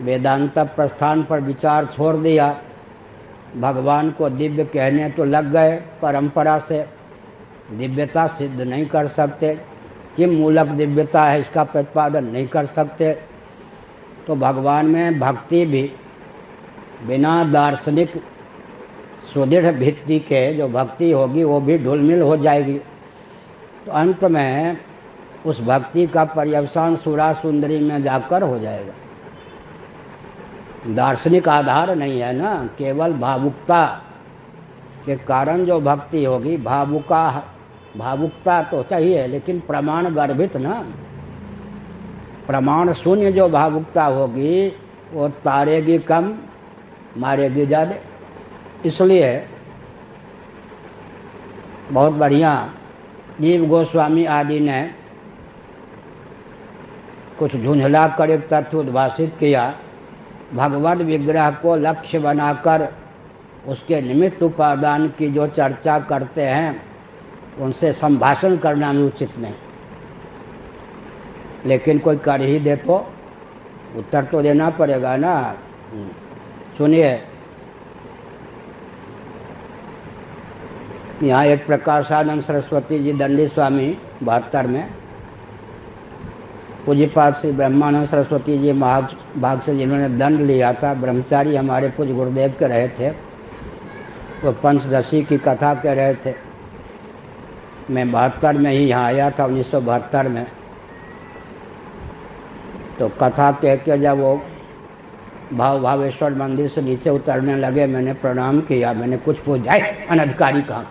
Speaker 1: वेदांत प्रस्थान पर विचार छोड़ दिया, भगवान को दिव्य कहने तो लग गए परंपरा से। दिव्यता सिद्ध नहीं कर सकते, कि मूलक दिव्यता है इसका प्रतिपादन नहीं कर सकते। तो भगवान में भक्ति भी बिना दार्शनिक सुदृढ़ भित्ति के जो भक्ति होगी वो भी ढुलमिल हो जाएगी। तो अंत में उस भक्ति का पर्यवसान सुरा सुंदरी में जाकर हो जाएगा। दार्शनिक आधार नहीं है ना, केवल भावुकता के कारण जो भक्ति होगी, भावुकता तो चाहिए लेकिन प्रमाण गर्भित ना। प्रमाण शून्य जो भावुकता होगी वो तारेगी कम, मारेगी ज़्यादा। इसलिए बहुत बढ़िया जीव गोस्वामी आदि ने कुछ झुंझला कर एक तथ्य उद्भाषित किया। भगवत विग्रह को लक्ष्य बनाकर उसके निमित्त उपादान की जो चर्चा करते हैं उनसे संभाषण करना भी उचित नहीं। लेकिन कोई कर ही दे तो उत्तर तो देना पड़ेगा ना। सुनिए, यहाँ एक प्रकाशानंद सरस्वती जी दंडी स्वामी 72 में, पूज्यपाद श्री ब्रह्मानंद सरस्वती जी महाभाग से जिन्होंने दंड लिया था, ब्रह्मचारी हमारे पूज्य गुरुदेव के रहे थे, वो पंचदशी की कथा कह रहे थे। मैं 72 में ही यहाँ आया था, 1972 में। तो कथा कह के जब वो भावेश्वर मंदिर से नीचे उतरने लगे, मैंने प्रणाम किया, मैंने कुछ पूछा, अनधिकारी कहाँ,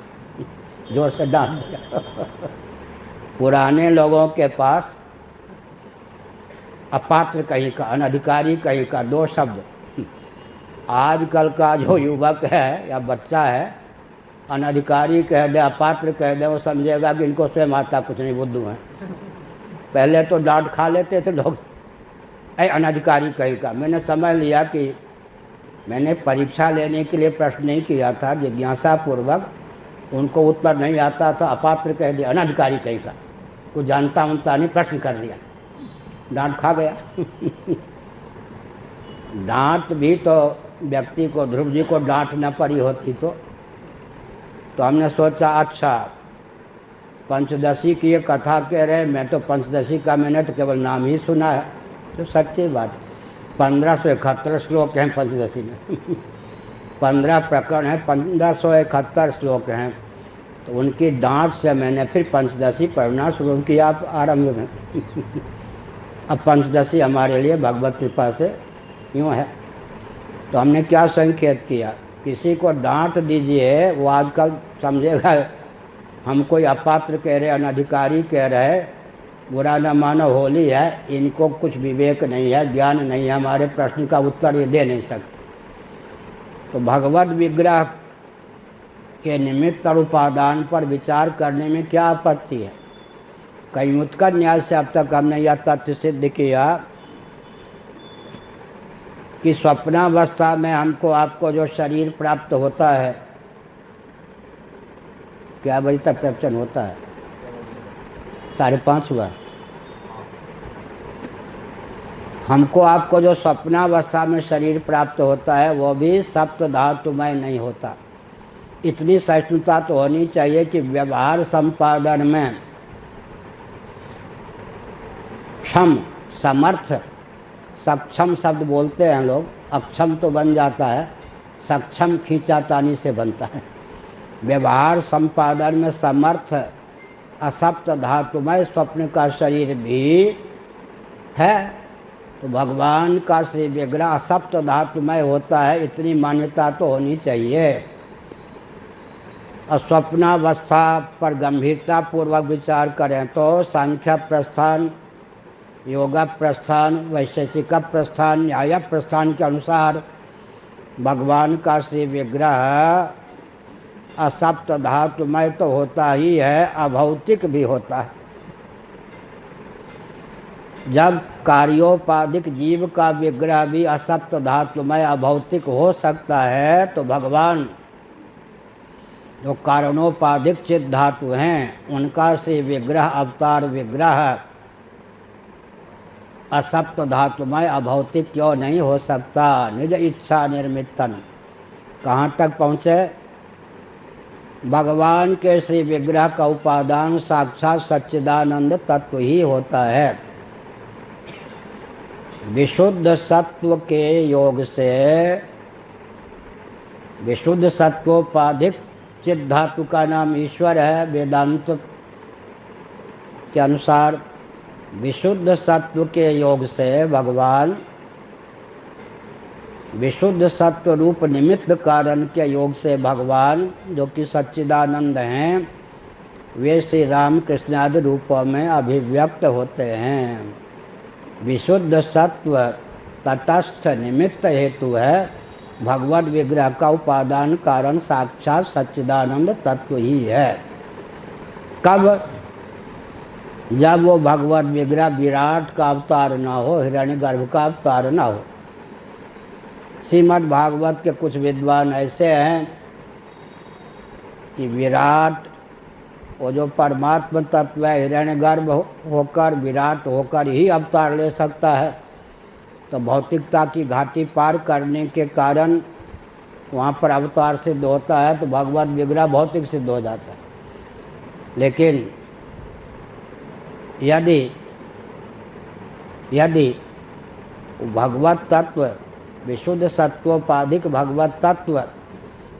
Speaker 1: जोर से डांट दिया। पुराने लोगों के पास अपात्र कहीं का, अनधिकारी कहीं का, 2 शब्द। आजकल का जो युवक है या बच्चा है, अनधिकारी कह दे, अपात्र कह दे, वो समझेगा कि इनको स्वयं आता कुछ नहीं, बुद्धू हैं। पहले तो डांट खा लेते थे लोग, अनधिकारी कहीं का। मैंने समझ लिया कि मैंने परीक्षा लेने के लिए प्रश्न नहीं किया था, जिज्ञासा पूर्वक, उनको उत्तर नहीं आता था, अपात्र कह दिया, अनधिकारी कहीं का, कुछ जानता उनता नहीं, प्रश्न कर दिया, डांट खा गया। डांट भी तो व्यक्ति को, ध्रुव जी को डांट न पड़ी होती तो हमने सोचा अच्छा पंचदशी की ये कथा कह रहे, मैं तो पंचदशी का मैंने तो केवल नाम ही सुना है। तो सच्ची बात, 1571 श्लोक हैं पंचदशी में। 15 प्रकरण हैं, 1571 श्लोक हैं। तो उनकी डांट से मैंने फिर पंचदशी पढ़ना शुरू किया आरंभ में। अब पंचदशी हमारे लिए भगवत कृपा से यूँ है। तो हमने क्या संकेत किया, किसी को डांट दीजिए, वो आजकल समझेगा हम कोई अपात्र कह रहे, अनधिकारी कह रहे, बुरा न मानो, होली है, इनको कुछ विवेक नहीं है, ज्ञान नहीं है, हमारे प्रश्न का उत्तर ये दे नहीं सकते। तो भगवत विग्रह के निमित्त और उपादान पर विचार करने में क्या आपत्ति है। कई उत्कट न्याय से अब तक हमने यह तथ्य सिद्ध किया कि स्वप्नावस्था में हमको आपको जो शरीर प्राप्त होता है, क्या बजे तक प्रवचन होता है? 5:30 हुआ। हमको आपको जो स्वप्नावस्था में शरीर प्राप्त होता है वो भी सप्त धातुमय नहीं होता। इतनी सहिष्णुता तो होनी चाहिए कि व्यवहार संपादन में क्षम, समर्थ, सक्षम शब्द बोलते हैं लोग, अक्षम तो बन जाता है, सक्षम खींचातानी से बनता है। व्यवहार संपादन में समर्थ असप्त धातुमय स्वप्न का शरीर भी है। तो भगवान का श्री विग्रह असप्त धातुमय होता है, इतनी मान्यता तो होनी चाहिए। और स्वप्नावस्था पर गंभीरता पूर्वक विचार करें तो सांख्य प्रस्थान, योगा प्रस्थान, वैशेषिक प्रस्थान, न्याय प्रस्थान के अनुसार भगवान का श्री विग्रह असप्त धातुमय तो होता ही है, अभौतिक भी होता है। जब कार्योपाधिक जीव का विग्रह भी असप्त धातुमय अभौतिक हो सकता है, तो भगवान जो कारणोपाधिक चित्त धातु हैं, उनका श्री विग्रह, अवतार विग्रह असप्त धातुमय अभौतिक क्यों नहीं हो सकता। निज इच्छा निर्मितन कहाँ तक पहुँचे? भगवान के श्री विग्रह का उपादान साक्षात सच्चिदानंद तत्व ही होता है। विशुद्ध सत्व के योग से, विशुद्ध सत्वोपाधिक चित्त धातु का नाम ईश्वर है। वेदांत के अनुसार विशुद्ध सत्व के योग से भगवान विशुद्ध सत्व रूप निमित्त कारण के योग से भगवान जो कि सच्चिदानंद हैं, वे श्री राम कृष्ण आदि रूपों में अभिव्यक्त होते हैं। विशुद्ध सत्व तटस्थ निमित्त हेतु है, भगवत विग्रह का उपादान कारण साक्षात सच्चिदानंद तत्व ही है। कब? जब वो भगवत विग्रह विराट का अवतार न हो, हिरण्यगर्भ का अवतार न हो। श्रीमद् भागवत के कुछ विद्वान ऐसे हैं कि विराट वो जो परमात्मा तत्व है, हिरण्यगर्भ होकर, विराट होकर ही अवतार ले सकता है। तो भौतिकता की घाटी पार करने के कारण वहाँ पर अवतार सिद्ध होता है, तो भगवत विग्रह भौतिक सिद्ध हो जाता है। लेकिन यदि भगवत तत्व, विशुद्ध सत्वोपाधिक भगवत तत्व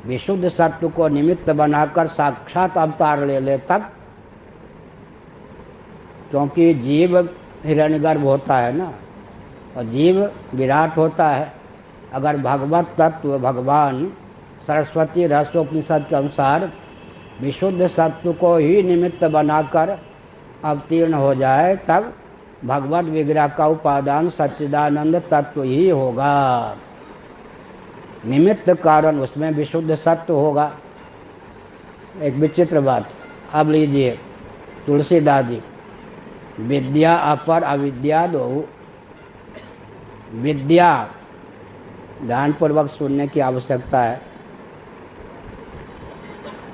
Speaker 1: विशुद्ध सत्व को निमित्त बनाकर साक्षात अवतार ले ले तब, क्योंकि जीव हिरण्यगर्भ होता है ना, और जीव विराट होता है। अगर भगवत तत्व भगवान सरस्वती रहस्योपनिषद के अनुसार विशुद्ध सत्व को ही निमित्त बनाकर अवतीर्ण हो जाए, तब भगवत विग्रह का उपादान सच्चिदानंद तत्व ही होगा। निमित्त कारण उसमें विशुद्ध सत्व होगा। एक विचित्र बात, अब लीजिए तुलसीदास जी, विद्या अपर अविद्या दो। विद्या ध्यानपूर्वक सुनने की आवश्यकता है।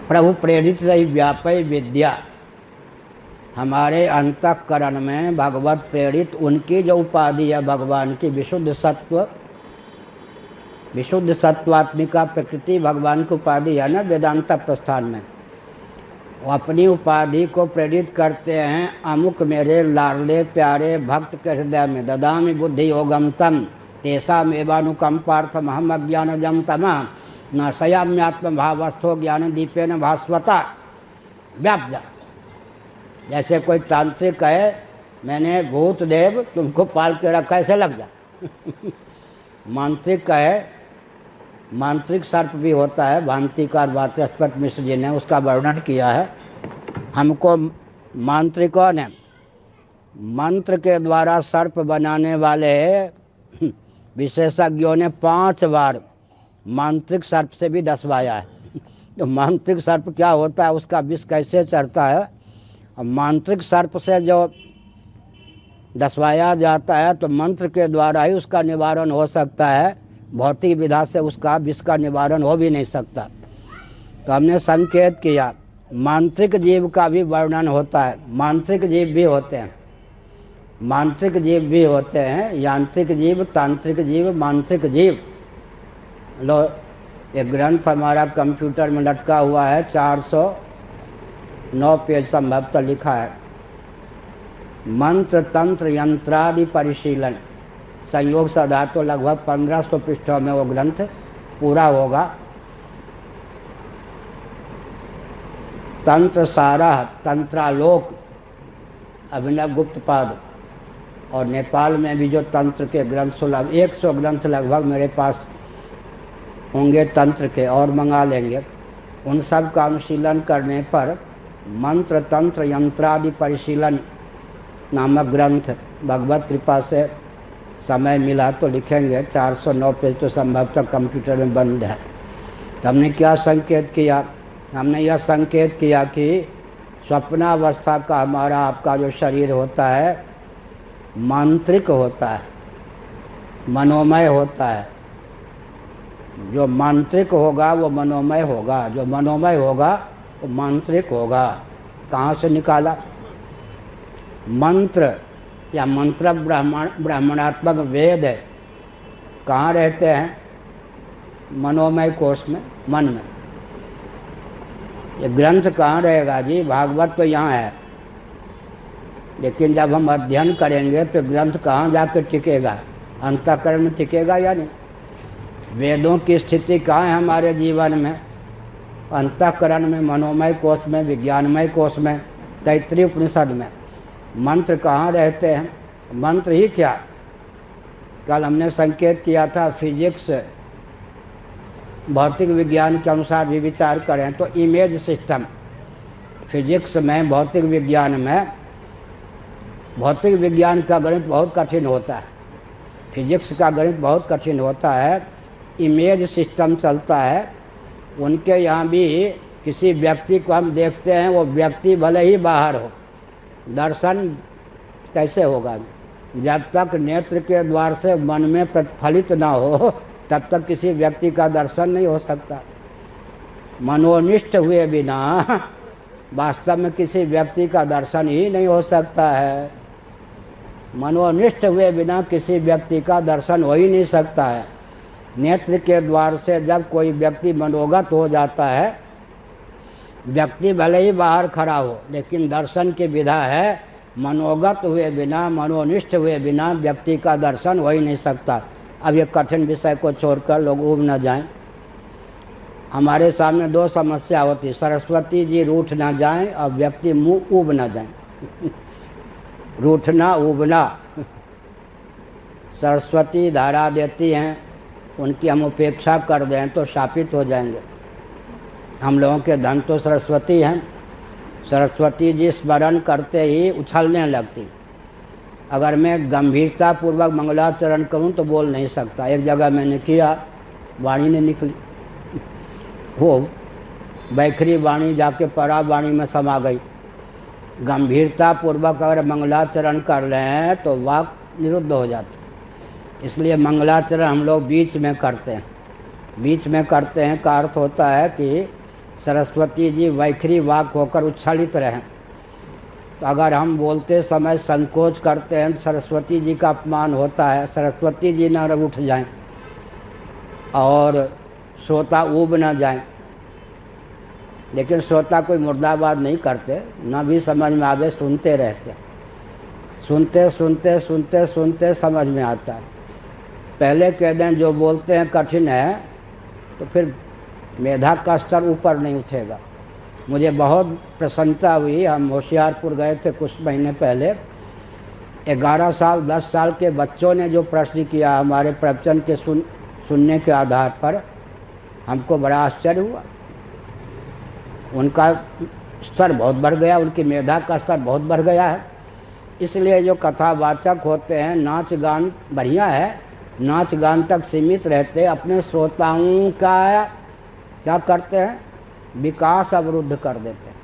Speaker 1: प्रभु प्रेरित रही व्यापय विद्या, हमारे अंतःकरण में भगवत प्रेरित उनकी जो उपाधि है भगवान की विशुद्ध सत्व, विशुद्ध सत्वात्मिका प्रकृति भगवान की उपाधि है ना वेदांत प्रस्थान में। वो अपनी उपाधि को प्रेरित करते हैं, अमुक मेरे लाडले प्यारे भक्त के हृदय में ददामि बुद्धि योगम तम तेषाम एवानुकंपार्थम हम अज्ञानजम तमा न सयाम्यात्म भावस्थो ज्ञान दीपेन भास्वता व्याप्त। जैसे कोई तांत्रिक है, मैंने भूत देव तुमको पाल के रखा, ऐसे लग जा। मांत्रिक है, मांत्रिक सर्प भी होता है, भांतिकार वाचस्पति मिश्र जी ने उसका वर्णन किया है। हमको मांत्रिकों ने मंत्र के द्वारा सर्प बनाने वाले विशेषज्ञों ने 5 बार मांत्रिक सर्प से भी डसवाया है। तो मांत्रिक सर्प क्या होता है, उसका विष कैसे चढ़ता है, और मांत्रिक सर्प से जो डसवाया जाता है तो मंत्र के द्वारा ही उसका निवारण हो सकता है, भौतिक विधा से उसका विष का निवारण हो भी नहीं सकता। तो हमने संकेत किया मांत्रिक जीव का भी वर्णन होता है। मांत्रिक जीव भी होते हैं, मांत्रिक जीव भी होते हैं, यांत्रिक जीव, तांत्रिक जीव, मांत्रिक जीव। लो एक ग्रंथ हमारा कंप्यूटर में लटका हुआ है, 409 पेज संभवतः लिखा है, मंत्र तंत्र यंत्रादि परिशीलन। संयोग सदा तो लगभग 1500 पृष्ठों में वो ग्रंथ पूरा होगा। तंत्र सारा तंत्रालोक अभिनव गुप्तपाद, और नेपाल में भी जो तंत्र के ग्रंथ 100 ग्रंथ लगभग मेरे पास होंगे तंत्र के, और मंगा लेंगे। उन सब का अनुशीलन करने पर मंत्र तंत्र यंत्रादि परिशीलन नामक ग्रंथ भगवत कृपा से समय मिला तो लिखेंगे। 409 पेज तो संभवतः कंप्यूटर में बंद है। तो हमने क्या संकेत किया, हमने यह संकेत किया कि स्वप्नावस्था का हमारा आपका जो शरीर होता है मांत्रिक होता है, मनोमय होता है। जो मांत्रिक होगा वो मनोमय होगा, जो मनोमय होगा वो मांत्रिक होगा। कहाँ से निकाला? मंत्र या मंत्र ब्राह्मणात्मक वेद है, कहाँ रहते हैं? मनोमय कोश में, मन में। ये ग्रंथ कहाँ रहेगा जी? भागवत तो यहाँ है, लेकिन जब हम अध्ययन करेंगे तो ग्रंथ कहाँ जाकर टिकेगा? अंतःकरण में टिकेगा या नहीं? वेदों की स्थिति कहाँ है हमारे जीवन में? अंतःकरण में, मनोमय कोश में, विज्ञानमय कोश में, तैत्तिरीय उपनिषद में। मंत्र कहाँ रहते हैं? मंत्र ही क्या, कल हमने संकेत किया था फिजिक्स भौतिक विज्ञान के अनुसार भी विचार करें तो इमेज सिस्टम, फिजिक्स में, भौतिक विज्ञान में, भौतिक विज्ञान का गणित बहुत कठिन होता है, फिजिक्स का गणित बहुत कठिन होता है। इमेज सिस्टम चलता है। उनके यहाँ भी किसी व्यक्ति को हम देखते हैं, वो व्यक्ति भले ही बाहर हो, दर्शन कैसे होगा? जब तक नेत्र के द्वार से मन में प्रतिफलित ना हो तब तक किसी व्यक्ति का दर्शन नहीं हो सकता। मनोनिष्ठ हुए बिना वास्तव में किसी व्यक्ति का दर्शन ही नहीं हो सकता है। मनोनिष्ठ हुए बिना किसी व्यक्ति का दर्शन हो ही नहीं सकता है। नेत्र के द्वार से जब कोई व्यक्ति मनोगत हो जाता है, व्यक्ति भले ही बाहर खड़ा हो, लेकिन दर्शन की विधा है मनोगत हुए बिना, मनोनिष्ठ हुए बिना व्यक्ति का दर्शन हो ही नहीं सकता। अब ये कठिन विषय को छोड़कर लोग ऊब न जाएं। हमारे सामने दो समस्या होती, सरस्वती जी रूठ न जाएं और व्यक्ति मुँह ऊब न जाएं। रूठना ऊबना, सरस्वती धारा देती हैं, उनकी हम उपेक्षा कर दें तो शापित हो जाएंगे। हम लोगों के धन तो सरस्वती हैं, सरस्वती जी स्मरण करते ही उछलने लगती। अगर मैं गंभीरता पूर्वक मंगलाचरण करूं तो बोल नहीं सकता। एक जगह मैंने किया, वाणी नहीं निकली, वो बैखरी वाणी जाके परा वाणी में समा गई। गंभीरता पूर्वक अगर मंगलाचरण कर लें तो वाक निरुद्ध हो जाती। इसलिए मंगलाचरण हम लोग बीच में करते हैं। बीच में करते हैं का अर्थ होता है कि सरस्वती जी वैखरी वाक होकर उच्छलित रहें। तो अगर हम बोलते समय संकोच करते हैं तो सरस्वती जी का अपमान होता है, सरस्वती जी न उठ जाएं और श्रोता ऊब न जाएं। लेकिन श्रोता कोई मुर्दाबाद नहीं करते, न भी समझ में आवे, सुनते रहते, सुनते सुनते सुनते सुनते समझ में आता है। पहले कह दें जो बोलते हैं कठिन है तो फिर मेधा का स्तर ऊपर नहीं उठेगा। मुझे बहुत प्रसन्नता हुई, हम होशियारपुर गए थे कुछ महीने पहले। 11 साल 10 साल के बच्चों ने जो प्रश्न किया हमारे प्रवचन के सुनने के आधार पर, हमको बड़ा आश्चर्य हुआ। उनका स्तर बहुत बढ़ गया, उनकी मेधा का स्तर बहुत बढ़ गया है। इसलिए जो कथावाचक होते हैं, नाच गान बढ़िया है, नाच गान तक सीमित रहते, अपने श्रोताओं का क्या करते हैं, विकास अवरुद्ध कर देते हैं।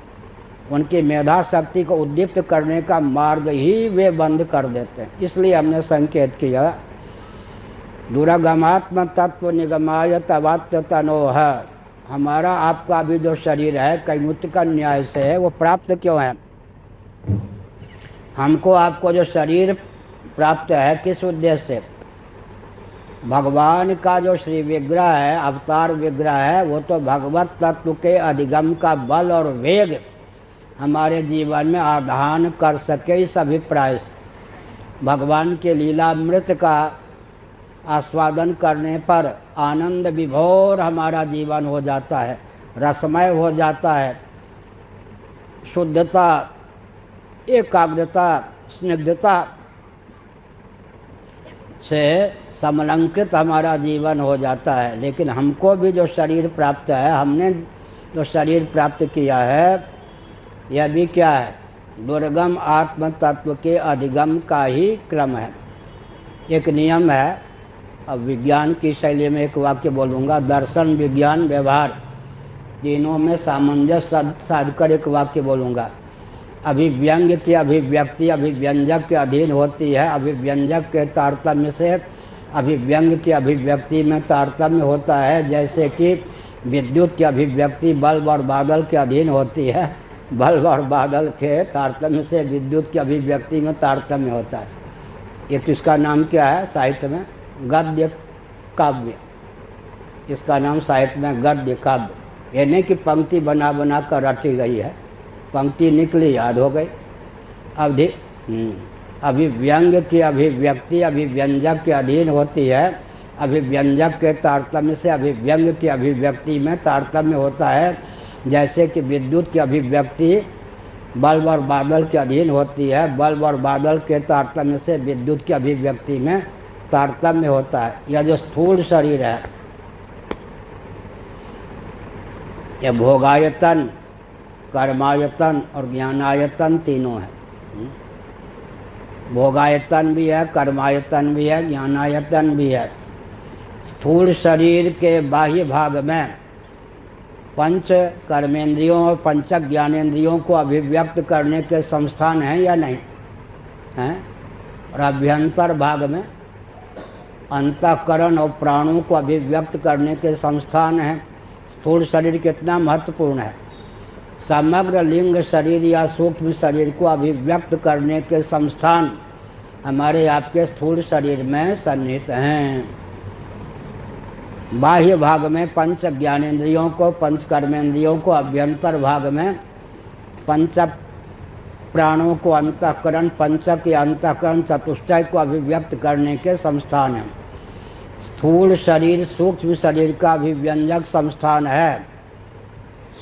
Speaker 1: उनकी मेधा शक्ति को उद्दीप्त करने का मार्ग ही वे बंद कर देते हैं। इसलिए हमने संकेत किया, दुरागमात्म तत्व निगमाय तवात्य तनोह। हमारा आपका भी जो शरीर है कैमुत्य का न्याय से है, वो प्राप्त क्यों है? हमको आपको जो शरीर प्राप्त है किस उद्देश्य से? भगवान का जो श्री विग्रह है, अवतार विग्रह है, वो तो भगवत तत्व के अधिगम का बल और वेग हमारे जीवन में आधान कर सके। इस अभिप्राय से भगवान के लीलामृत का आस्वादन करने पर आनंद विभोर हमारा जीवन हो जाता है, रसमय हो जाता है। शुद्धता, एकाग्रता, स्निग्धता से समलंकृत हमारा जीवन हो जाता है। लेकिन हमको भी जो शरीर प्राप्त है, हमने जो शरीर प्राप्त किया है, यह भी क्या है? दुर्गम आत्म तत्व के अधिगम का ही क्रम है। एक नियम है, अब विज्ञान की शैली में एक वाक्य बोलूँगा, दर्शन विज्ञान व्यवहार तीनों में सामंजस्य साध कर एक वाक्य बोलूँगा। अभिव्यंग्य की अभिव्यक्ति अभिव्यंजक के अधीन होती है, अभिव्यंजक के तारतम्य से अभिव्यंग्य की अभिव्यक्ति में तारतम्य होता है। जैसे कि विद्युत की अभिव्यक्ति बल्ब और बादल के अधीन होती है, बल्ब और बादल के तारतम्य से विद्युत की अभिव्यक्ति में तारतम्य होता है। एक इसका नाम क्या है साहित्य में? गद्य काव्य। इसका नाम साहित्य में गद्य काव्य। ये नहीं कि पंक्ति बना बना कर रटी गई है, पंक्ति निकली याद हो गई। अभिव्यंग्य की अभिव्यक्ति अभिव्यंजक के अधीन होती है, अभिव्यंजक के तारतम्य से अभिव्यंग्य की अभिव्यक्ति में तारतम्य होता है। जैसे कि विद्युत की अभिव्यक्ति बल्ब और बादल के अधीन होती है, बल्ब और बादल के तारतम्य से विद्युत की अभिव्यक्ति में तारतम्य होता है। यह जो स्थूल शरीर है, यह भोगायतन, कर्मायतन और ज्ञानायतन तीनों है। भोगायतन भी है, कर्मायतन भी है, ज्ञानायतन भी है। स्थूल शरीर के बाह्य भाग में पंच कर्मेंद्रियों और पंच ज्ञानेंद्रियों को अभिव्यक्त करने के संस्थान हैं या नहीं हैं? और अभ्यंतर भाग में अंतःकरण और प्राणों को अभिव्यक्त करने के संस्थान हैं। स्थूल शरीर कितना महत्वपूर्ण है। समग्र लिंग शरीर या सूक्ष्म शरीर को अभिव्यक्त करने के संस्थान हमारे आपके स्थूल शरीर में सन्निहित हैं। बाह्य भाग में पंच ज्ञानेंद्रियों को, पंच कर्मेंद्रियों को, अभ्यंतर भाग में पंच प्राणों को, अंतःकरण पंचक या अंतःकरण चतुष्टय को अभिव्यक्त करने के संस्थान हैं। स्थूल शरीर सूक्ष्म शरीर का अभिव्यंजक संस्थान है।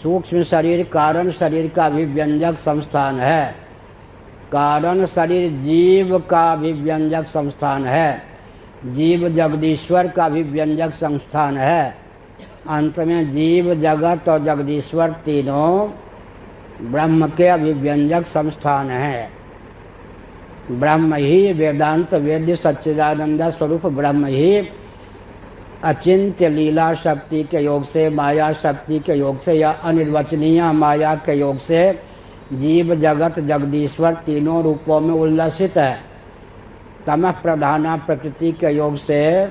Speaker 1: सूक्ष्म शरीर कारण शरीर का अभिव्यंजक संस्थान है। कारण शरीर जीव का अभिव्यंजक संस्थान है। जीव जगदीश्वर का अभिव्यंजक संस्थान है। अंत में जीव जगत और जगदीश्वर तीनों ब्रह्म के अभिव्यंजक संस्थान है। ब्रह्म ही वेदांत वेद्य सच्चिदानंद स्वरूप ब्रह्म ही अचिंत्य लीला शक्ति के योग से, माया शक्ति के योग से या अनिर्वचनीय माया के योग से जीव जगत जगदीश्वर तीनों रूपों में उल्लसित है। तमः प्रधाना प्रकृति के योग से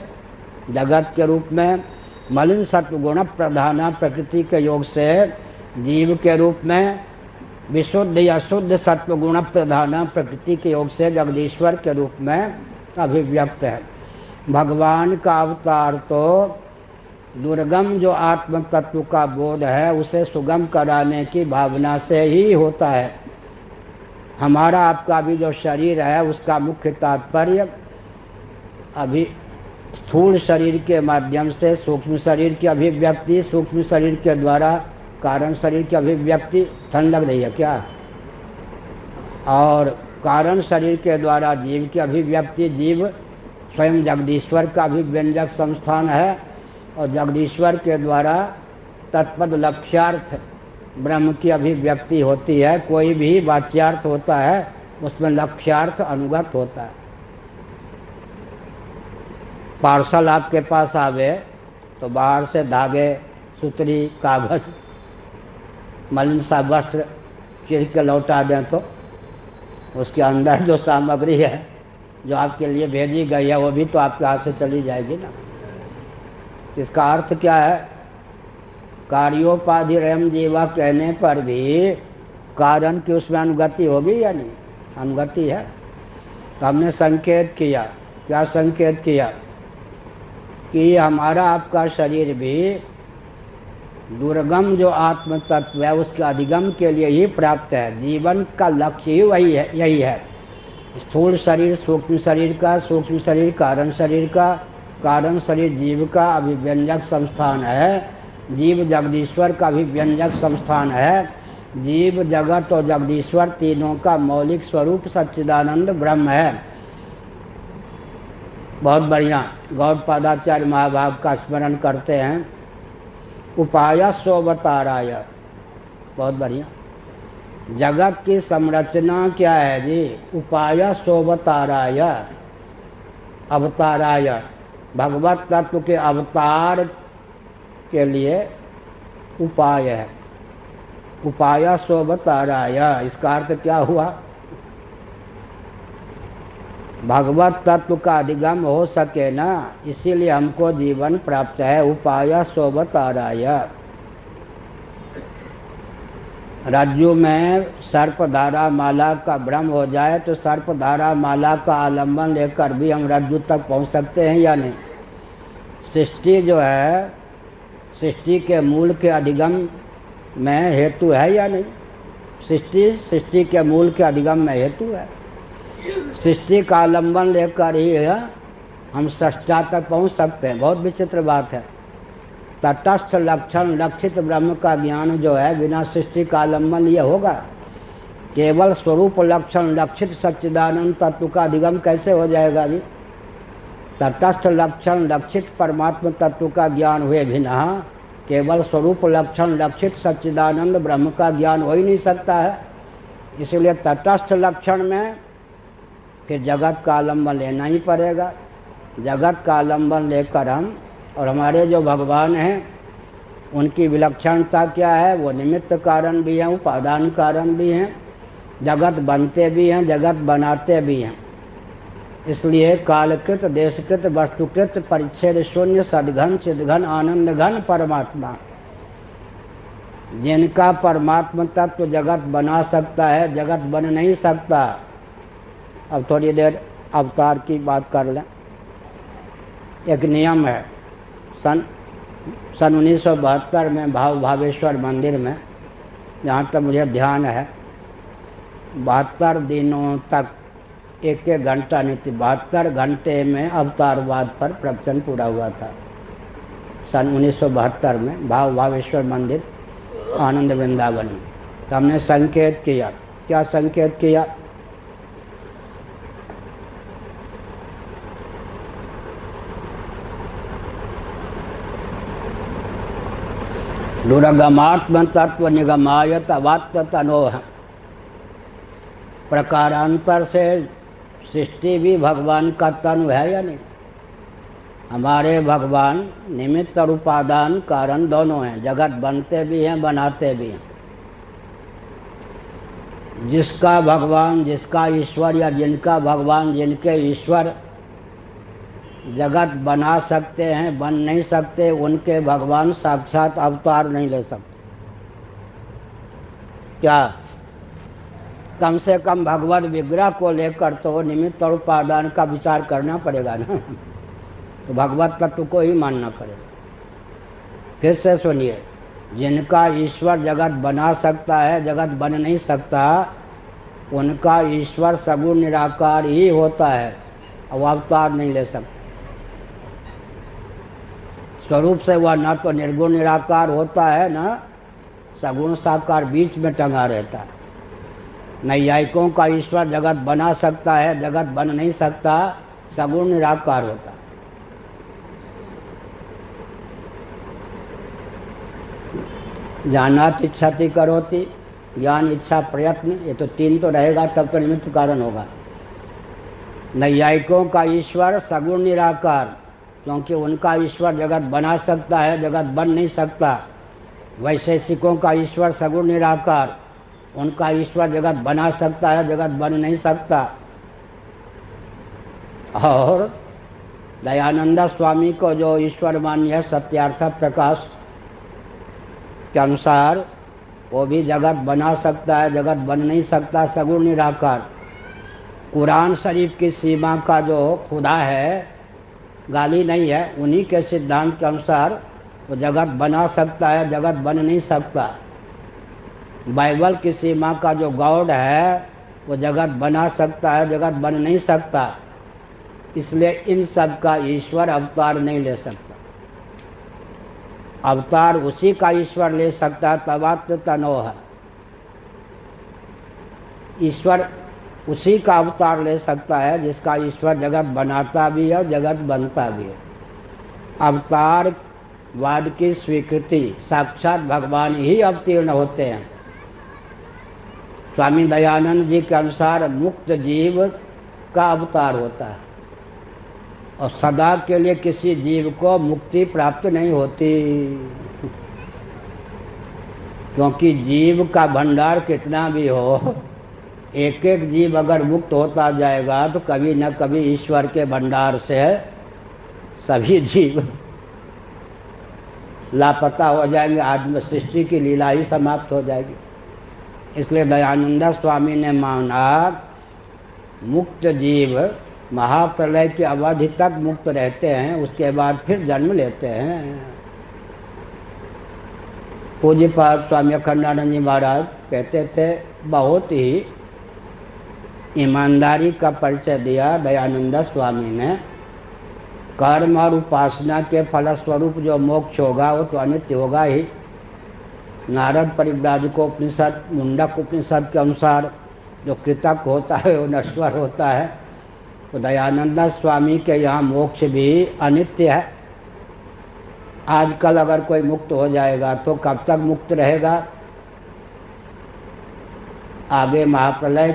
Speaker 1: जगत के रूप में, मलिन सत्वगुण प्रधाना प्रकृति के योग से जीव के रूप में, विशुद्ध या शुद्ध सत्वगुण प्रधाना प्रकृति के योग से जगदीश्वर के रूप में अभिव्यक्त है। भगवान का अवतार तो दुर्गम जो आत्म तत्व का बोध है उसे सुगम कराने की भावना से ही होता है। हमारा आपका भी जो शरीर है उसका मुख्य तात्पर्य अभी स्थूल शरीर के माध्यम से सूक्ष्म शरीर की अभिव्यक्ति, सूक्ष्म शरीर के द्वारा कारण शरीर की अभिव्यक्ति, ठंड लग रही है क्या, और कारण शरीर के द्वारा जीव की अभिव्यक्ति, जीव स्वयं जगदीश्वर का अभिव्यंजक संस्थान है और जगदीश्वर के द्वारा तत्पद लक्ष्यार्थ ब्रह्म की अभिव्यक्ति होती है। कोई भी वाच्यार्थ होता है उसमें लक्ष्यार्थ अनुगत होता है। पार्सल आपके पास आवे तो बाहर से धागे, सुतरी, कागज, मलिन सा वस्त्र चिर के लौटा दें तो उसके अंदर जो सामग्री है जो आपके लिए भेजी गई है वो भी तो आपके हाथ से चली जाएगी ना। इसका अर्थ क्या है? कार्योपाधि रयम जीवा कहने पर भी कारण की उसमें अनुगति होगी या नहीं? अनुगति है। तो हमने संकेत किया, क्या संकेत किया कि हमारा आपका शरीर भी दुर्गम जो आत्म तत्व है उसके अधिगम के लिए ही प्राप्त है। जीवन का लक्ष्य ही वही है, यही है। स्थूल शरीर सूक्ष्म शरीर का, सूक्ष्म शरीर कारण शरीर का, कारण शरीर जीव का अभिव्यंजक संस्थान है। जीव जगदीश्वर का अभिव्यंजक संस्थान है। जीव जगत और जगदीश्वर तीनों का मौलिक स्वरूप सच्चिदानंद ब्रह्म है। बहुत बढ़िया। गौड़पादाचार्य महाभाग का स्मरण करते हैं। उपाय सोवताराय, बहुत बढ़िया। जगत की संरचना क्या है जी? उपाय सोवताराय, अवताराय, भगवत तत्व के अवतार के लिए उपाय है। उपाय सोवताराय, इसका अर्थ क्या हुआ? भगवत तत्व का अधिगम हो सके ना, इसीलिए हमको जीवन प्राप्त है। उपाय सोवताराय। रज्जु में सर्पधारा माला का भ्रम हो जाए तो सर्पधारा माला का आलम्बन लेकर भी हम रज्जु तक पहुंच सकते हैं या नहीं? सृष्टि जो है, सृष्टि के मूल के अधिगम में हेतु है या नहीं? सृष्टि के मूल के अधिगम में हेतु है। सृष्टि का आलम्बन लेकर ही हम सृष्टा तक पहुंच सकते हैं। बहुत विचित्र बात है। तटस्थ लक्षण लक्षित ब्रह्म का ज्ञान जो है बिना सृष्टि का आलम्बन ये होगा? केवल स्वरूप लक्षण लक्षित सच्चिदानंद तत्व का अधिगम कैसे हो जाएगा जी? तटस्थ लक्षण लक्षित परमात्म तत्व का ज्ञान हुए बिना केवल स्वरूप लक्षण लक्षित सच्चिदानंद ब्रह्म का ज्ञान हो ही नहीं सकता है। इसलिए तटस्थ लक्षण में फिर जगत का आलम्बन लेना ही पड़ेगा। जगत का आलम्बन लेकर हम, और हमारे जो भगवान हैं उनकी विलक्षणता क्या है? वो निमित्त कारण भी हैं, उपादान कारण भी हैं, जगत बनते भी हैं, जगत बनाते भी हैं। इसलिए कालकृत देशकृत वस्तुकृत परिच्छेद शून्य सद्घन चिद्घन आनंद घन परमात्मा, जिनका परमात्मा तत्व जगत बना सकता है, जगत बन नहीं सकता। अब थोड़ी देर अवतार की बात कर लें। एक नियम है, सन 1972 में भावेश्वर मंदिर में, जहाँ तक मुझे ध्यान है, 72 दिनों तक एक घंटा नहीं थी, 72 घंटे में अवतारवाद पर प्रवचन पूरा हुआ था। सन 1972 में भावेश्वर मंदिर आनंद वृंदावन में। तो हमने संकेत किया। क्या संकेत किया? दुर्गमात्म तत्व निगमायत अवात्य तनोह। प्रकारांतर से सृष्टि भी भगवान का तनु है या नहीं? हमारे भगवान निमित्त और उपादान कारण दोनों हैं, जगत बनते भी हैं बनाते भी हैं। जिसका भगवान, जिसका ईश्वर या जिनका भगवान, जिनके ईश्वर जगत बना सकते हैं, बन नहीं सकते, उनके भगवान साक्षात अवतार नहीं ले सकते। क्या? कम से कम भगवत विग्रह को लेकर तो निमित्त और उपादान का विचार करना पड़ेगा ना। तो भगवत तत्व को ही मानना पड़ेगा। फिर से सुनिए, जिनका ईश्वर जगत बना सकता है, जगत बन नहीं सकता, उनका ईश्वर सगुण निराकार ही होता है, और अवतार नहीं ले सकता। स्वरूप से वह न तो निर्गुण निराकार होता है, न सगुण साकार, बीच में टंगा रहता है। नैयायिकों का ईश्वर जगत बना सकता है, जगत बन नहीं सकता, सगुण निराकार होता है। ज्ञानात् इच्छति करोति, ज्ञान इच्छा प्रयत्न, ये तो तीन तो रहेगा, तब तो निमित्त कारण होगा। नैयायिकों का ईश्वर सगुण निराकार, क्योंकि उनका ईश्वर जगत बना सकता है, जगत बन नहीं सकता। वैशेषिकों का ईश्वर सगुण निराकार, उनका ईश्वर जगत बना सकता है, जगत बन नहीं सकता। और दयानंद स्वामी को जो ईश्वर मान्य है सत्यार्थ प्रकाश के अनुसार, वो भी जगत बना सकता है, जगत बन नहीं सकता, सगुण निराकार। कुरान शरीफ की सीमा का जो खुदा है, गाली नहीं है, उन्हीं के सिद्धांत के अनुसार वो जगत बना सकता है, जगत बन नहीं सकता। बाइबल की सीमा का जो गॉड है, वो जगत बना सकता है, जगत बन नहीं सकता। इसलिए इन सब का ईश्वर अवतार नहीं ले सकता। अवतार उसी का ईश्वर ले सकता है, तवात्म तनोह। ईश्वर उसी का अवतार ले सकता है जिसका ईश्वर जगत बनाता भी है और जगत बनता भी है। अवतार वाद की स्वीकृति साक्षात भगवान ही अवतीर्ण होते हैं। स्वामी दयानंद जी के अनुसार मुक्त जीव का अवतार होता है, और सदा के लिए किसी जीव को मुक्ति प्राप्त नहीं होती, क्योंकि जीव का भंडार कितना भी हो, एक एक जीव अगर मुक्त होता जाएगा तो कभी न कभी ईश्वर के भंडार से सभी जीव लापता हो जाएंगे, आदमी सृष्टि की लीला ही समाप्त हो जाएगी। इसलिए दयानंद स्वामी ने माना मुक्त जीव महाप्रलय की अवधि तक मुक्त रहते हैं, उसके बाद फिर जन्म लेते हैं। पूज्यपाद स्वामी अखंडानंद जी महाराज कहते थे, बहुत ही ईमानदारी का परिचय दिया दयानंद स्वामी ने। कर्म और उपासना के फलस्वरूप जो मोक्ष होगा वो तो अनित्य होगा ही। नारद परिव्राजकोपनिषद, मुंडक उपनिषद के अनुसार जो कृतक होता है वो नश्वर होता है। तो दयानंद स्वामी के यहाँ मोक्ष भी अनित्य है। आजकल अगर कोई मुक्त हो जाएगा तो कब तक मुक्त रहेगा? आगे महाप्रलय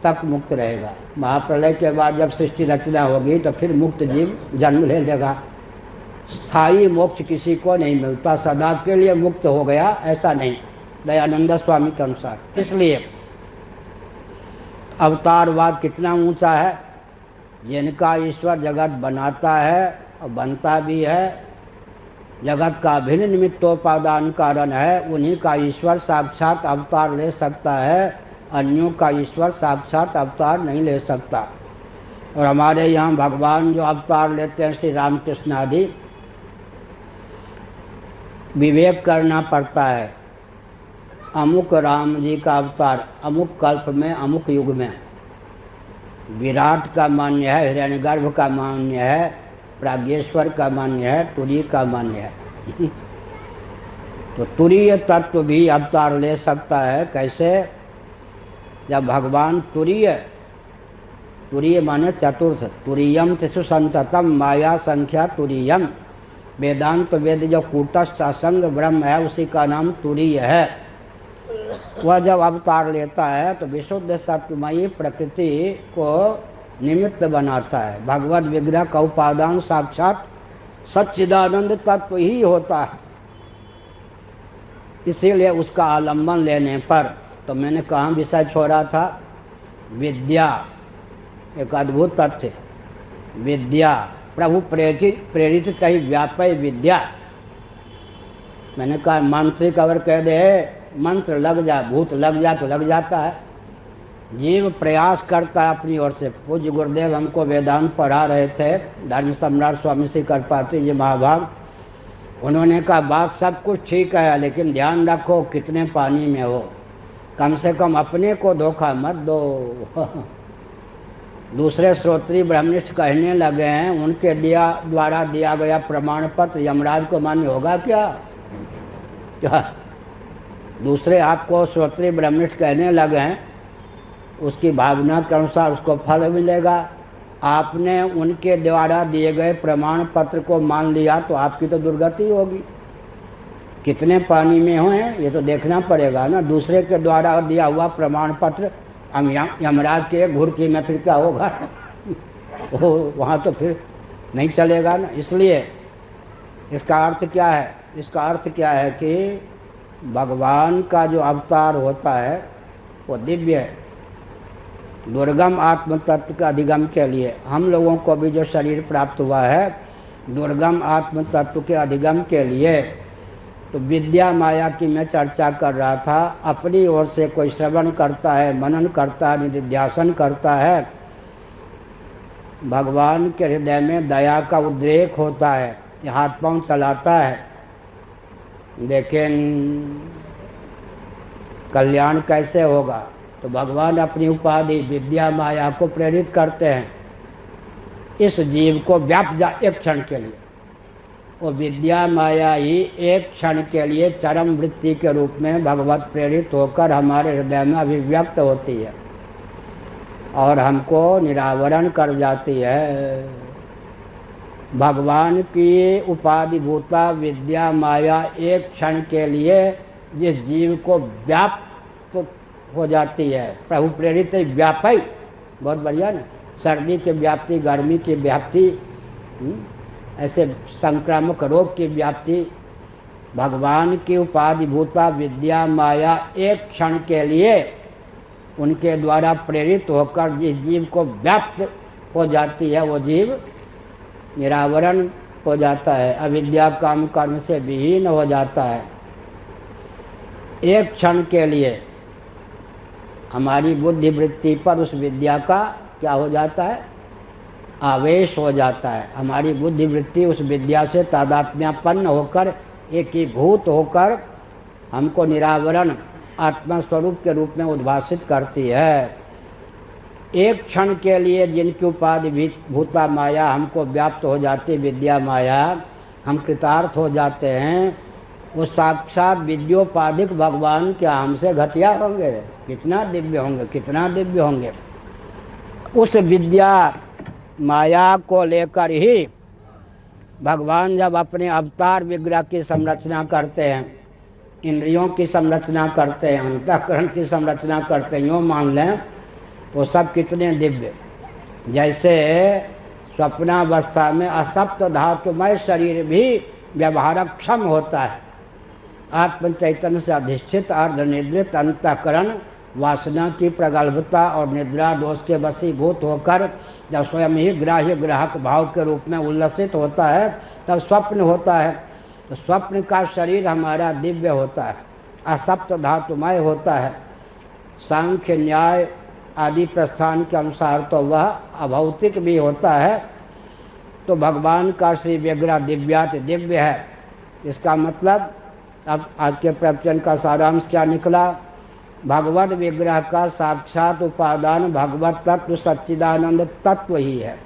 Speaker 1: तक मुक्त रहेगा। महाप्रलय के बाद जब सृष्टि रचना होगी तो फिर मुक्त जीव जन्म ले लेगा। स्थायी मोक्ष किसी को नहीं मिलता, सदा के लिए मुक्त हो गया ऐसा नहीं, दयानंद स्वामी के अनुसार। इसलिए अवतारवाद कितना ऊंचा है। जिनका ईश्वर जगत बनाता है और बनता भी है, जगत का भिन्न निमित्तोपादान कारण है, उन्हीं का ईश्वर साक्षात अवतार ले सकता है। अन्यों का ईश्वर साक्षात अवतार नहीं ले सकता। और हमारे यहाँ भगवान जो अवतार लेते हैं श्री रामकृष्ण आदि, विवेक करना पड़ता है। अमुक राम जी का अवतार अमुक कल्प में अमुक युग में, विराट का मान्य है, हिरण्यगर्भ का मान्य है, प्राज्ञेश्वर का मान्य है, तुरीय का मान्य है। तो तुरीय तत्व भी अवतार ले सकता है। कैसे? जब भगवान तुरीय, तुरीय माने चतुर्थ, तुरीयम तिसु संततम माया संख्या तुरीयम, वेदांत वेद जो कूटस्थ असंग ब्रह्म है उसी का नाम तुरीय है। वह जब अवतार लेता है तो विशुद्ध सत्वमयी प्रकृति को निमित्त बनाता है। भगवत विग्रह का उपादान साक्षात सच्चिदानंद तत्व ही होता है। इसीलिए उसका आलम्बन लेने पर, तो मैंने कहाँ विषय छोड़ा था? विद्या, एक अद्भुत तथ्य। विद्या प्रभु प्रेरित तही व्यापय विद्या। मैंने कहा मांत्रिक अगर कह दे मंत्र लग जा, भूत लग जा, तो लग जाता है। जीव प्रयास करता है अपनी ओर से। पूज्य गुरुदेव हमको वेदांत पढ़ा रहे थे, धर्म सम्राट स्वामी श्री कृपात्री जी महाभाग। उन्होंने कहा बात सब कुछ ठीक है, लेकिन ध्यान रखो कितने पानी में हो, कम से कम अपने को धोखा मत दो। दूसरे श्रोत्री ब्रह्मनिष्ठ कहने लगे हैं, उनके द्वारा दिया गया प्रमाण पत्र यमराज को मान्य होगा क्या? क्या दूसरे आपको श्रोत्री ब्रह्मनिष्ठ कहने लगे हैं, उसकी भावना के अनुसार उसको फल मिलेगा। आपने उनके द्वारा दिए गए प्रमाण पत्र को मान लिया तो आपकी तो दुर्गति होगी। कितने पानी में हो ये तो देखना पड़ेगा ना। दूसरे के द्वारा दिया हुआ प्रमाण पत्र यमराज के घुड़की में फिर क्या होगा? वहाँ तो फिर नहीं चलेगा ना। इसलिए इसका अर्थ क्या है? इसका अर्थ क्या है कि भगवान का जो अवतार होता है वो दिव्य है, दुर्गम आत्म तत्व के अधिगम के लिए। हम लोगों को भी जो शरीर प्राप्त हुआ है दुर्गम आत्म तत्व के अधिगम के लिए। तो विद्या माया की मैं चर्चा कर रहा था। अपनी ओर से कोई श्रवण करता है, मनन करता है, निधिध्यासन करता है, भगवान के हृदय में दया का उद्रेक होता है, हाथ पांव चलाता है, लेकिन कल्याण कैसे होगा? तो भगवान अपनी उपाधि विद्या माया को प्रेरित करते हैं इस जीव को व्याप जा एक क्षण के लिए। वो विद्या माया ही एक क्षण के लिए चरम वृत्ति के रूप में भगवत प्रेरित होकर हमारे हृदय में अभिव्यक्त होती है और हमको निरावरण कर जाती है। भगवान की उपाधिभूता विद्या माया एक क्षण के लिए जिस जीव को व्याप्त हो जाती है, प्रभु प्रेरित व्यापी, बहुत बढ़िया ना। सर्दी की व्याप्ति, गर्मी की व्याप्ति, ऐसे संक्रामक रोग की व्याप्ति, भगवान की उपाधिभूता विद्या माया एक क्षण के लिए उनके द्वारा प्रेरित होकर जिस जीव को व्याप्त हो जाती है वो जीव निरावरण हो जाता है, अविद्या काम कर्म से विहीन हो जाता है। एक क्षण के लिए हमारी बुद्धि वृत्ति पर उस विद्या का क्या हो जाता है? आवेश हो जाता है। हमारी बुद्धि वृत्ति उस विद्या से तादात्म्यपन्न होकर एकीभूत होकर हमको निरावरण आत्मस्वरूप के रूप में उद्भासित करती है। एक क्षण के लिए जिनकी उपाधि भूता माया हमको व्याप्त हो जाती, विद्या माया, हम कृतार्थ हो जाते हैं। वो साक्षात विद्योपाधिक भगवान क्या हमसे घटिया होंगे? कितना दिव्य होंगे, कितना दिव्य होंगे। उस विद्या माया को लेकर ही भगवान जब अपने अवतार विग्रह की संरचना करते हैं, इंद्रियों की संरचना करते हैं, अंतःकरण की संरचना करते हैं, यूँ मान लें वो सब कितने दिव्य। जैसे स्वप्नावस्था में असप्त धातुमय शरीर भी व्यवहारक्षम होता है। आत्म चैतन्य से अधिष्ठित अर्धनिद्रित अंतःकरण वासना की प्रगल्भता और निद्रा दोष के वशीभूत होकर जब स्वयं ही ग्राह्य ग्राहक भाव के रूप में उल्लसित होता है तब स्वप्न होता है। तो स्वप्न का शरीर हमारा दिव्य होता है, असप्त धातुमय होता है। सांख्य न्याय आदि प्रस्थान के अनुसार तो वह अभौतिक भी होता है। तो भगवान का श्री विग्रह दिव्यात दिव्य है। इसका मतलब अब आज के प्रवचन का सारांश क्या निकला? भगवत विग्रह का साक्षात उपादान भगवत तत्व सच्चिदानंद तत्व ही है।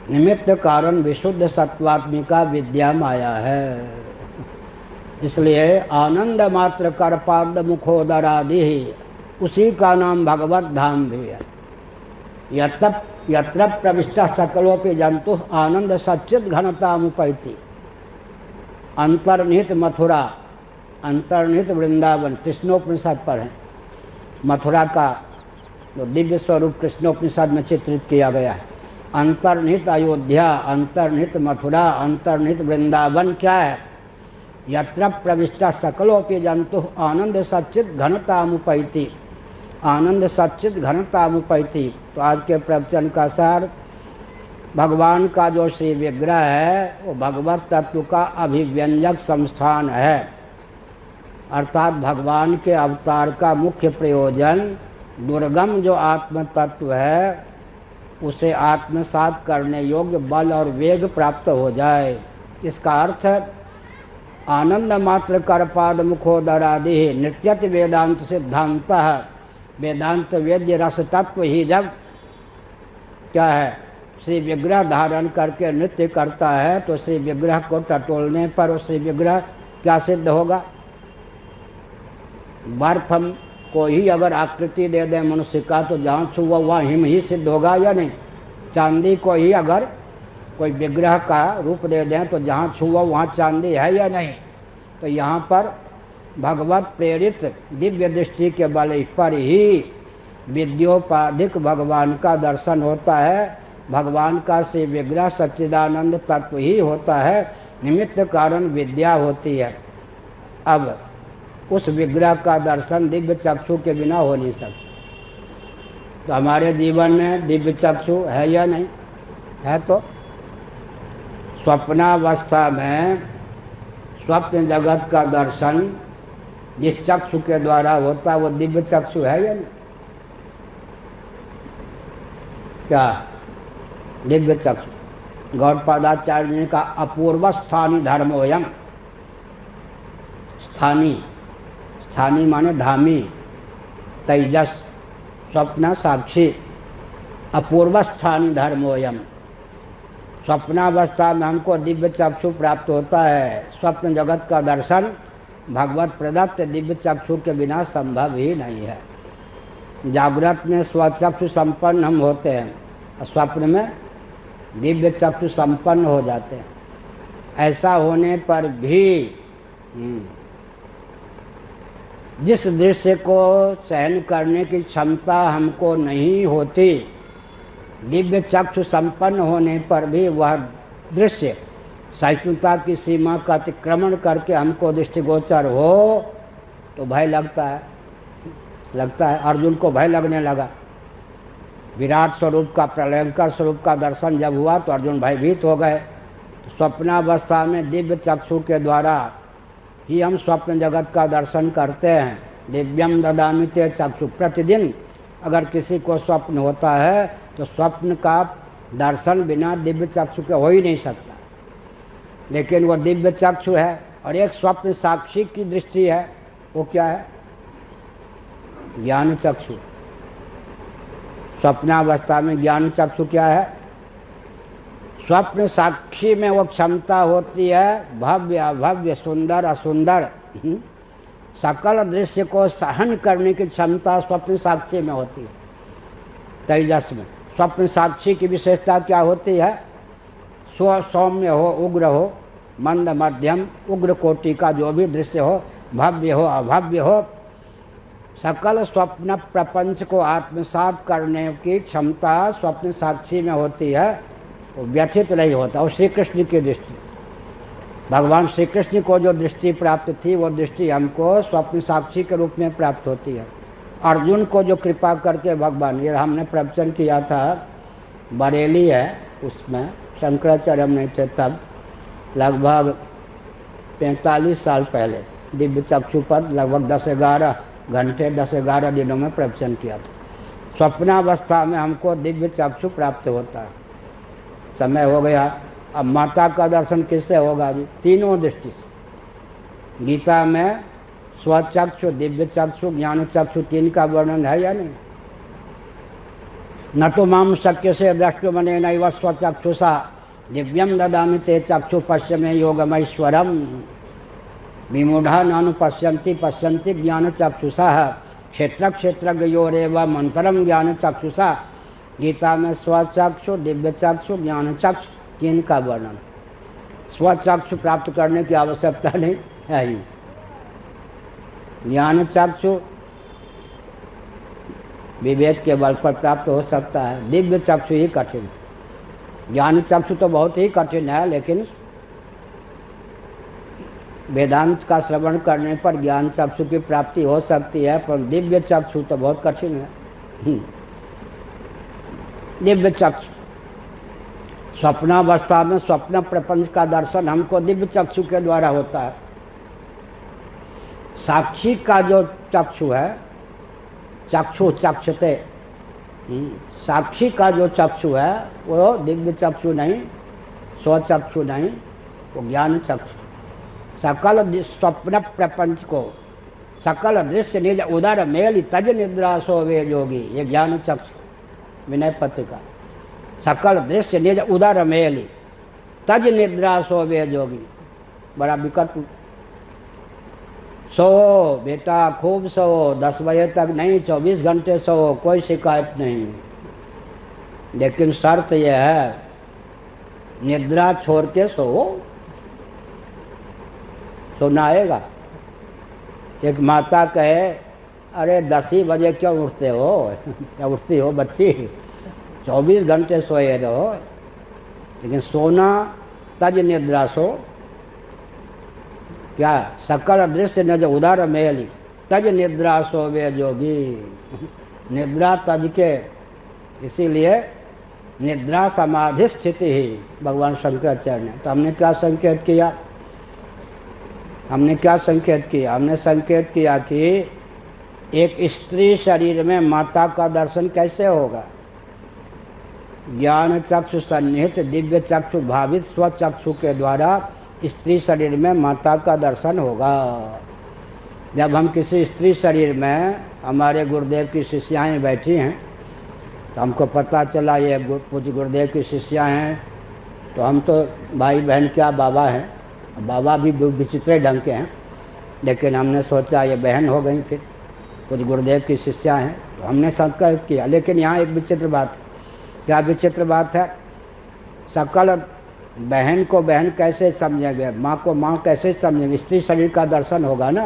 Speaker 1: निमित्त कारण विशुद्ध सत्वात्मिका विद्या माया है। इसलिए आनंद मात्र करपाद मुखोदरादि ही उसी का नाम भगवत धाम भी है। यत्र प्रविष्टा सकलोपि जंतु आनंद सच्चिद घनता मुपैति। अंतर्निहित मथुरा, अंतर्निहित वृंदावन कृष्णोपनिषद पर है। मथुरा का जो दिव्य स्वरूप कृष्णोपनिषद में चित्रित किया गया है। अंतर्निहित अयोध्या, अंतर्निहित मथुरा, अंतर्निहित वृंदावन क्या है? यत्र प्रविष्टा सकलोपि जंतु आनंद सच्चिद घनतामुपैति। आनंद सच्चिद घनतामुपैति। तो आज के प्रवचन का सार, भगवान का जो श्री विग्रह है वो भगवत तत्व का अभिव्यंजक संस्थान है। अर्थात भगवान के अवतार का मुख्य प्रयोजन दुर्गम जो आत्म तत्व है उसे आत्मसात करने योग्य बल और वेग प्राप्त हो जाए। इसका अर्थ आनंद मात्र करपाद मुखोदरादि नृत्यति वेदांत सिद्धांत। वेदांत वेद्य रस तत्व ही जब क्या है श्री विग्रह धारण करके नृत्य करता है तो श्री विग्रह को टटोलने पर उस श्री विग्रह क्या सिद्ध होगा? बर्फ हम को ही अगर आकृति दे दें मनुष्य का तो जहाँ छुआ वहाँ हिम ही सिद्ध होगा या नहीं? चांदी को ही अगर कोई विग्रह का रूप दे दें तो जहाँ छुआ वहाँ चांदी है या नहीं? तो यहाँ पर भगवत प्रेरित दिव्य दृष्टि के बल पर ही विद्योपाधिक भगवान का दर्शन होता है। भगवान का श्री विग्रह सच्चिदानंद तत्व ही होता है। निमित्त कारण विद्या होती है। अब उस विग्रह का दर्शन दिव्य चक्षु के बिना हो नहीं सकता। तो हमारे जीवन में दिव्य चक्षु है या नहीं है? तो स्वप्नावस्था में स्वप्न जगत का दर्शन जिस चक्षु के द्वारा होता है वो दिव्य चक्षु है या नहीं? क्या दिव्य चक्षु? गौड़पादाचार्य ने कहा अपूर्व स्थानी धर्मोयम। स्थानी, स्थानी माने धामी, तेजस, स्वप्न साक्षी। अपूर्व स्थानी धर्मोयम। स्वप्नावस्था में हमको दिव्य चक्षु प्राप्त होता है। स्वप्न जगत का दर्शन भगवत प्रदत्त दिव्य चक्षु के बिना संभव ही नहीं है। जागृत में स्वचक्षु संपन्न हम होते हैं और स्वप्न में दिव्य चक्षु संपन्न हो जाते हैं। ऐसा होने पर भी जिस दृश्य को सहन करने की क्षमता हमको नहीं होती, दिव्य चक्षु संपन्न होने पर भी वह दृश्य सहिष्णुता की सीमा का अतिक्रमण करके हमको दृष्टिगोचर हो तो भय लगता है। अर्जुन को भय लगने लगा। विराट स्वरूप का, प्रलयंकर स्वरूप का दर्शन जब हुआ तो अर्जुन भयभीत हो गए। तो स्वप्नावस्था में दिव्य चक्षु के द्वारा ही हम स्वप्न जगत का दर्शन करते हैं। दिव्यम ददामि ते चक्षु। प्रतिदिन अगर किसी को स्वप्न होता है तो स्वप्न का दर्शन बिना दिव्य चक्षु के हो ही नहीं सकता। लेकिन वो दिव्य चक्षु है और एक स्वप्न साक्षी की दृष्टि है। वो क्या है? ज्ञान चक्षु। स्वप्नावस्था में ज्ञान चक्षु क्या है? स्वप्न साक्षी में वो क्षमता होती है भव्य अभव्य, सुंदर असुंदर, सकल दृश्य को सहन करने की क्षमता स्वप्न साक्षी में होती है। तेजस में स्वप्न साक्षी की विशेषता क्या होती है? सौम्य हो, उग्र हो, मंद मध्यम उग्र कोटि का जो भी दृश्य हो, भव्य हो अभव्य हो, सकल स्वप्न प्रपंच को आत्मसात करने की क्षमता स्वप्न साक्षी में होती है। वो व्यथित नहीं होता। और श्री कृष्ण की दृष्टि, भगवान श्री कृष्ण को जो दृष्टि प्राप्त थी वो दृष्टि हमको स्वप्न साक्षी के रूप में प्राप्त होती है। अर्जुन को जो कृपा करके भगवान, ये हमने प्रवचन किया था, बरेली है, उसमें शंकराचार्य नहीं थे तब, लगभग 45 साल पहले दिव्य चक्षु पर लगभग 10-11 घंटे 10-11 दिनों में प्रवचन किया था। स्वप्नावस्था में हमको दिव्य चक्षु प्राप्त होता है। समय हो गया, अब माता का दर्शन किससे होगा जी? तीनों दृष्टि से। गीता में स्वचक्षु, दिव्य चक्षु, ज्ञान चक्षु, तीन का वर्णन है या नहीं? न तो माम शक्य से द्रष्टुमने नैव स्वचक्षुषा दिव्यम ददामि ते चक्षु पश्य में योगमैश्वरम विमूढ़ा नानुपश्यन्ति पश्यन्ति ज्ञान चक्षुषा क्षेत्र क्षेत्रज्ञयोरेव मंतरम ज्ञान चक्षुषा। गीता में स्वचक्षु, दिव्य चक्षु, ज्ञान चक्षु, तीन का वर्णन। स्वचक्षु प्राप्त करने की आवश्यकता नहीं है ही। ज्ञान चक्षु विवेक के बल पर प्राप्त हो सकता है, दिव्य चक्षु ही कठिन। ज्ञान चक्षु तो बहुत ही कठिन है, लेकिन वेदांत का श्रवण करने पर ज्ञान चक्षु की प्राप्ति हो सकती है, पर दिव्य चक्षु तो बहुत कठिन है। दिव्य चक्षु, स्वप्नावस्था में स्वप्न प्रपंच का दर्शन हमको दिव्य चक्षु के द्वारा होता है। साक्षी का जो चक्षु है, चक्षु चक्षते, साक्षी का जो चक्षु है वो दिव्य चक्षु नहीं, स्वचक्षु नहीं, वो ज्ञान चक्षु। सकल स्वप्न प्रपंच को, सकल दृश्य निज उदर मेल तज निद्रा सोवे योगी, ये ज्ञान चक्षु विनय पत्र का। सकल दृश्य निज उदर मेल तज निद्रा सोवे योगी, बड़ा विकट। सो बेटा खूब सो, 10 बजे तक नहीं, 24 घंटे सो, कोई शिकायत नहीं। लेकिन शर्त यह है, निद्रा छोड़ के सो, सोना आएगा। एक माता कहे, अरे 10 ही बजे क्यों उठते हो, क्या उठती हो बच्ची, 24 घंटे सोए रहो। लेकिन सोना तज निद्रा सो, क्या सकल दृश्य न जो उदार मेली तज निद्रा सोवे जोगी, निद्रा तज के। इसीलिए निद्रा समाधि स्थिति ही भगवान शंकराचार्य ने। तो हमने क्या संकेत किया? हमने क्या संकेत किया? हमने संकेत किया कि एक स्त्री शरीर में माता का दर्शन कैसे होगा? ज्ञान चक्षु सन्निहित दिव्य चक्षु भावित स्वचक्षु के द्वारा स्त्री शरीर में माता का दर्शन होगा। जब हम किसी स्त्री शरीर में, हमारे गुरुदेव की शिष्याएँ बैठी हैं, तो हमको पता चला ये पूज्य गुरुदेव की शिष्याएँ हैं, तो हम तो भाई बहन क्या बाबा हैं, बाबा भी विचित्र ढंग के हैं, लेकिन हमने सोचा ये बहन हो गई, फिर कुछ गुरुदेव की शिष्या हैं, तो हमने संकेत किया। लेकिन यहाँ एक विचित्र बात है। क्या विचित्र बात है? सकल बहन को बहन कैसे समझेंगे, माँ को माँ कैसे समझेंगे? स्त्री शरीर का दर्शन होगा ना।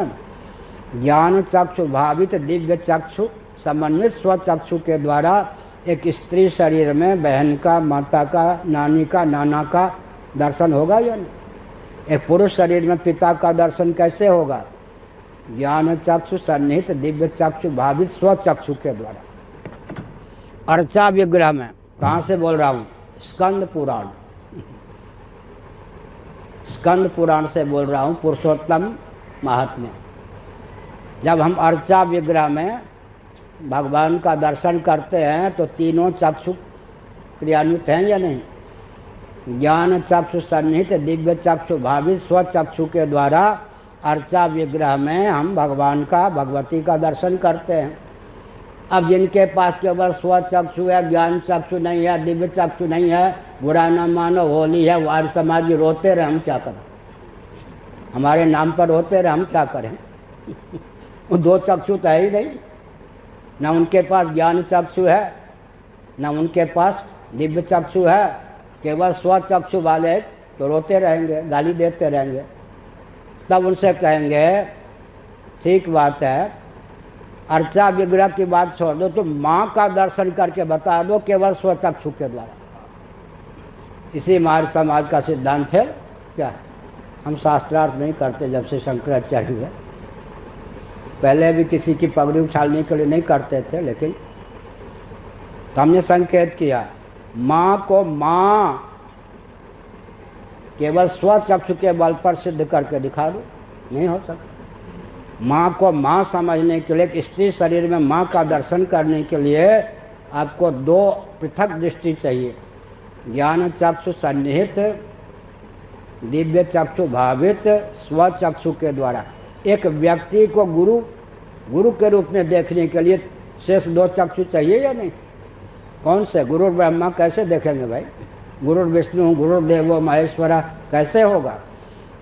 Speaker 1: ज्ञान चक्षु भावित दिव्य चक्षु समन्वित स्वचक्षु के द्वारा एक स्त्री शरीर में बहन का, माता का, नानी का, नाना का दर्शन होगा या नहीं? एक पुरुष शरीर में पिता का दर्शन कैसे होगा? ज्ञान चक्षु सन्निहित दिव्य चक्षु भावित स्वचक्षु के द्वारा। अर्चा विग्रह में, कहाँ से बोल रहा हूँ? स्कंद पुराण, स्कंद पुराण से बोल रहा हूँ, पुरुषोत्तम महात्म्य। जब हम अर्चा विग्रह में भगवान का दर्शन करते हैं तो तीनों चक्षु क्रियान्वित हैं या नहीं? ज्ञान चक्षु सन्निहित दिव्य चक्षु भावित स्वचक्षु के द्वारा अर्चा विग्रह में हम भगवान का, भगवती का दर्शन करते हैं। अब जिनके पास केवल स्वचक्षु है, ज्ञान चक्षु नहीं है, दिव्य चक्षु नहीं है, बुरा न मानो, होली है, वार समाज रोते रहे, हम क्या करें? हमारे नाम पर रोते रहे, हम क्या करें? वो 2 चक्षु तो है ही नहीं, न उनके पास ज्ञान चक्षु है, न उनके पास दिव्य चक्षु है, केवल स्वचक्षु वाले तो रोते रहेंगे, गाली देते रहेंगे। तब उनसे कहेंगे ठीक बात है, अर्चा विग्रह की बात छोड़ दो, तो माँ का दर्शन करके बता दो केवल स्वचक्षु के द्वारा। इसी हमारे समाज का सिद्धांत है। क्या हम शास्त्रार्थ नहीं करते जब से शंकराचार्य हुए, पहले भी किसी की पगड़ी उछालने के लिए नहीं करते थे, लेकिन तो हमने संकेत किया माँ को माँ केवल स्वचक्षु के बल पर सिद्ध करके दिखा दो, नहीं हो सकता। माँ को माँ समझने के लिए, स्त्री शरीर में माँ का दर्शन करने के लिए आपको दो पृथक दृष्टि चाहिए। ज्ञान चक्षु सन्निहित, दिव्य चक्षु भावित, स्व चक्षु के द्वारा। एक व्यक्ति को गुरु के रूप में देखने के लिए शेष दो चक्षु चाहिए या नहीं? कौन से? गुरु ब्रह्मा कैसे देखेंगे भाई? गुरु विष्णु गुरुदेवो महेश्वरा कैसे होगा?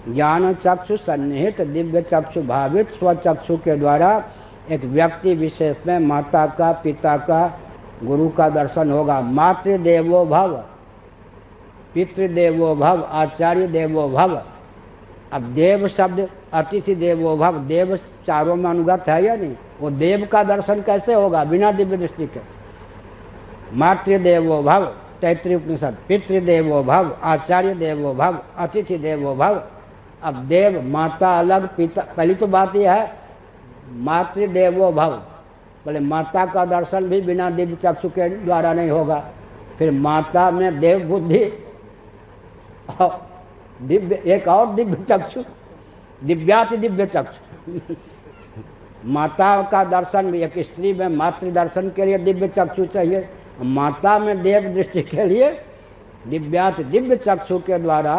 Speaker 1: ज्ञान चक्षु सन्निहित, दिव्य चक्षु भावित, स्व चक्षु के द्वारा एक व्यक्ति विशेष में माता का, पिता का, गुरु का दर्शन होगा। मातृदेवो भव, पितृदेवो भव, आचार्य देवो भव। अब देव शब्द, अतिथि देवो भव, देव चारों में अनुगत है या नहीं? वो देव का दर्शन कैसे होगा बिना दिव्य दृष्टि के? मातृदेवो भव, तैत्तिरीय उपनिषद। पितृदेवो भव, आचार्य देवो भव, अतिथि देवो भव। अब देव माता अलग, पिता, पहली तो बात यह है मातृदेवो भव, बोले माता का दर्शन भी बिना दिव्य चक्षु के द्वारा नहीं होगा। फिर माता में देव बुद्धि और दिव्य, एक और दिव्य चक्षु, दिव्याति दिव्य चक्षु। माता का दर्शन भी, एक स्त्री में मातृ दर्शन के लिए दिव्य चक्षु चाहिए, माता में देव दृष्टि के लिए दिव्याति दिव्य चक्षु के द्वारा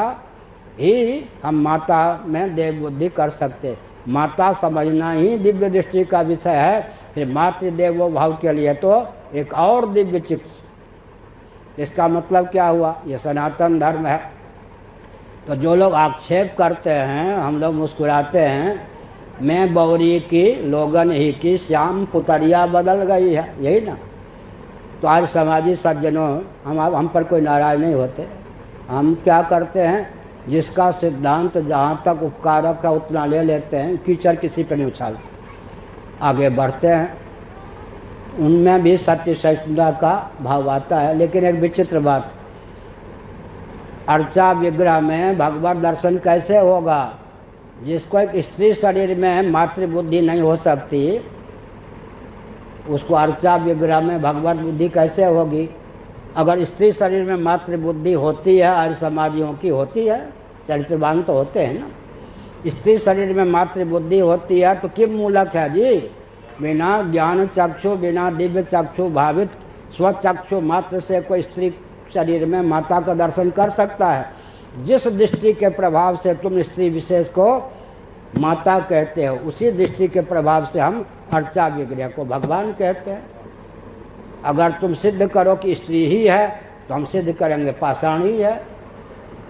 Speaker 1: ही हम माता में देव बुद्धि कर सकते। माता समझना ही दिव्य दृष्टि का विषय है। फिर मातृदेवो भाव के लिए तो एक और दिव्य चक्षु। इसका मतलब क्या हुआ? ये सनातन धर्म है। तो जो लोग आक्षेप करते हैं, हम लोग मुस्कुराते हैं, मैं बौरी की लोगन ही की श्याम पुतरिया बदल गई है, यही ना? तो आज समाजी सज्जनों, हम पर कोई नाराज नहीं होते। हम क्या करते हैं, जिसका सिद्धांत जहाँ तक उपकारक का उतना ले लेते हैं, कीचड़ किसी पर नहीं उछालते, आगे बढ़ते हैं। उनमें भी सत्य सहिष्णुता का भाव आता है। लेकिन एक विचित्र बात, अर्चा विग्रह में भगवत दर्शन कैसे होगा? जिसको एक स्त्री शरीर में मातृबुद्धि नहीं हो सकती, उसको अर्चा विग्रह में भगवत बुद्धि कैसे होगी? अगर स्त्री शरीर में मातृबुद्धि होती है, आर्य समाजियों की होती है, चरित्रवान तो होते हैं ना। स्त्री शरीर में मातृबुद्धि होती है तो किम मूलक है जी? बिना ज्ञान चक्षु, बिना दिव्य चक्षु भावित स्वचक्षु मात्र से कोई स्त्री शरीर में माता का दर्शन कर सकता है? जिस दृष्टि के प्रभाव से तुम स्त्री विशेष को माता कहते हो, उसी दृष्टि के प्रभाव से हम अर्चा विग्रह को भगवान कहते हैं। अगर तुम सिद्ध करो कि स्त्री ही है तो हम सिद्ध करेंगे पाषाण ही है।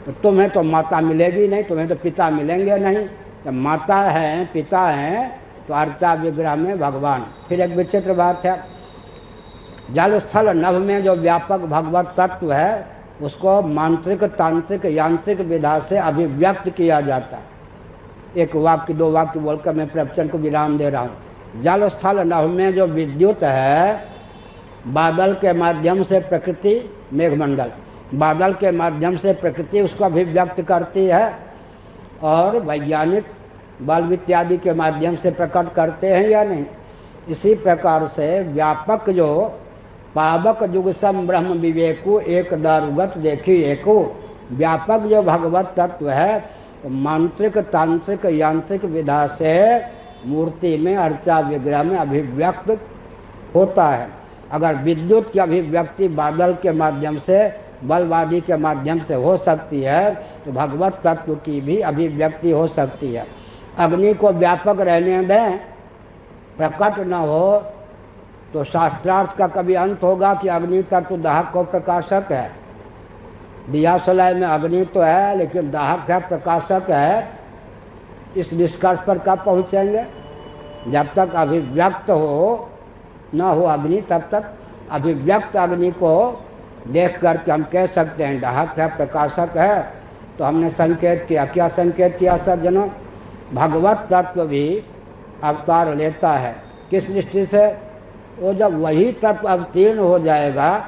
Speaker 1: तो तुम्हें तो माता मिलेगी नहीं, तुम्हें तो पिता मिलेंगे नहीं। जब माता है, पिता हैं, तो अर्चा विग्रह में भगवान। फिर एक विचित्र बात है, जल स्थल नभ में जो व्यापक भगवत तत्व है, उसको मांत्रिक, तांत्रिक, यांत्रिक विधा से अभिव्यक्त किया जाता है। एक वाक्य दो वाक्य बोलकर मैं प्रवचन को विराम दे रहा हूँ। जल स्थल नभ में जो विद्युत है, बादल के माध्यम से प्रकृति, मेघमंडल, बादल के माध्यम से प्रकृति उसको अभिव्यक्त करती है, और वैज्ञानिक बल्ब इत्यादि के माध्यम से प्रकट करते हैं या नहीं? इसी प्रकार से व्यापक जो पावक जुग सम ब्रह्म विवेकु एक दारुगत देखी एको, व्यापक जो भगवत तत्व है, मांत्रिक, तांत्रिक, यांत्रिक विधा से मूर्ति में, अर्चा विग्रह में अभिव्यक्त होता है। अगर विद्युत की अभिव्यक्ति बादल के माध्यम से, बल्ब आदि के माध्यम से हो सकती है, तो भगवत तत्व की भी अभिव्यक्ति हो सकती है। अग्नि को व्यापक रहने दें, प्रकट न हो, तो शास्त्रार्थ का कभी अंत होगा कि अग्नि तत्व दाहक को प्रकाशक है। दिया सलाई में अग्नि तो है, लेकिन दाहक है, प्रकाशक है। इस निष्कर्ष पर कब पहुँचेंगे? जब तक अभिव्यक्त हो न हो अग्नि, तब तक अभिव्यक्त अग्नि को देख करके हम कह सकते हैं दाहक है, प्रकाशक है। तो हमने संकेत किया, क्या संकेत किया सज्जनों? भगवत तत्व भी अवतार लेता है। किस दृष्टि से? वो जब वही तत्व अवतीर्ण हो जाएगा,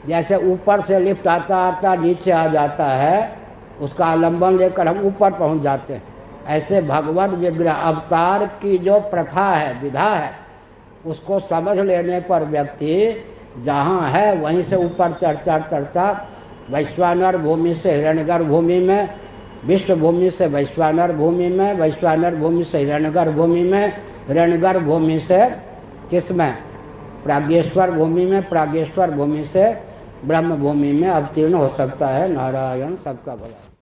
Speaker 1: जैसे ऊपर से लिफ्ट आता आता नीचे आ जाता है, उसका आलम्बन लेकर हम ऊपर पहुंच जाते हैं, ऐसे भगवत विग्रह अवतार की जो प्रथा है, विधा है, उसको समझ लेने पर व्यक्ति जहाँ है वहीं से ऊपर चढ़ता वैश्वानर भूमि से हिरण्यगर्भ भूमि में विश्व भूमि से वैश्वानर भूमि में, वैश्वानर भूमि से हिरण्यगर भूमि में, हिरण्यगर भूमि से किस में, प्रागेश्वर भूमि में, प्रागेश्वर भूमि से ब्रह्म भूमि में अवतीर्ण हो सकता है। नारायण सबका भला।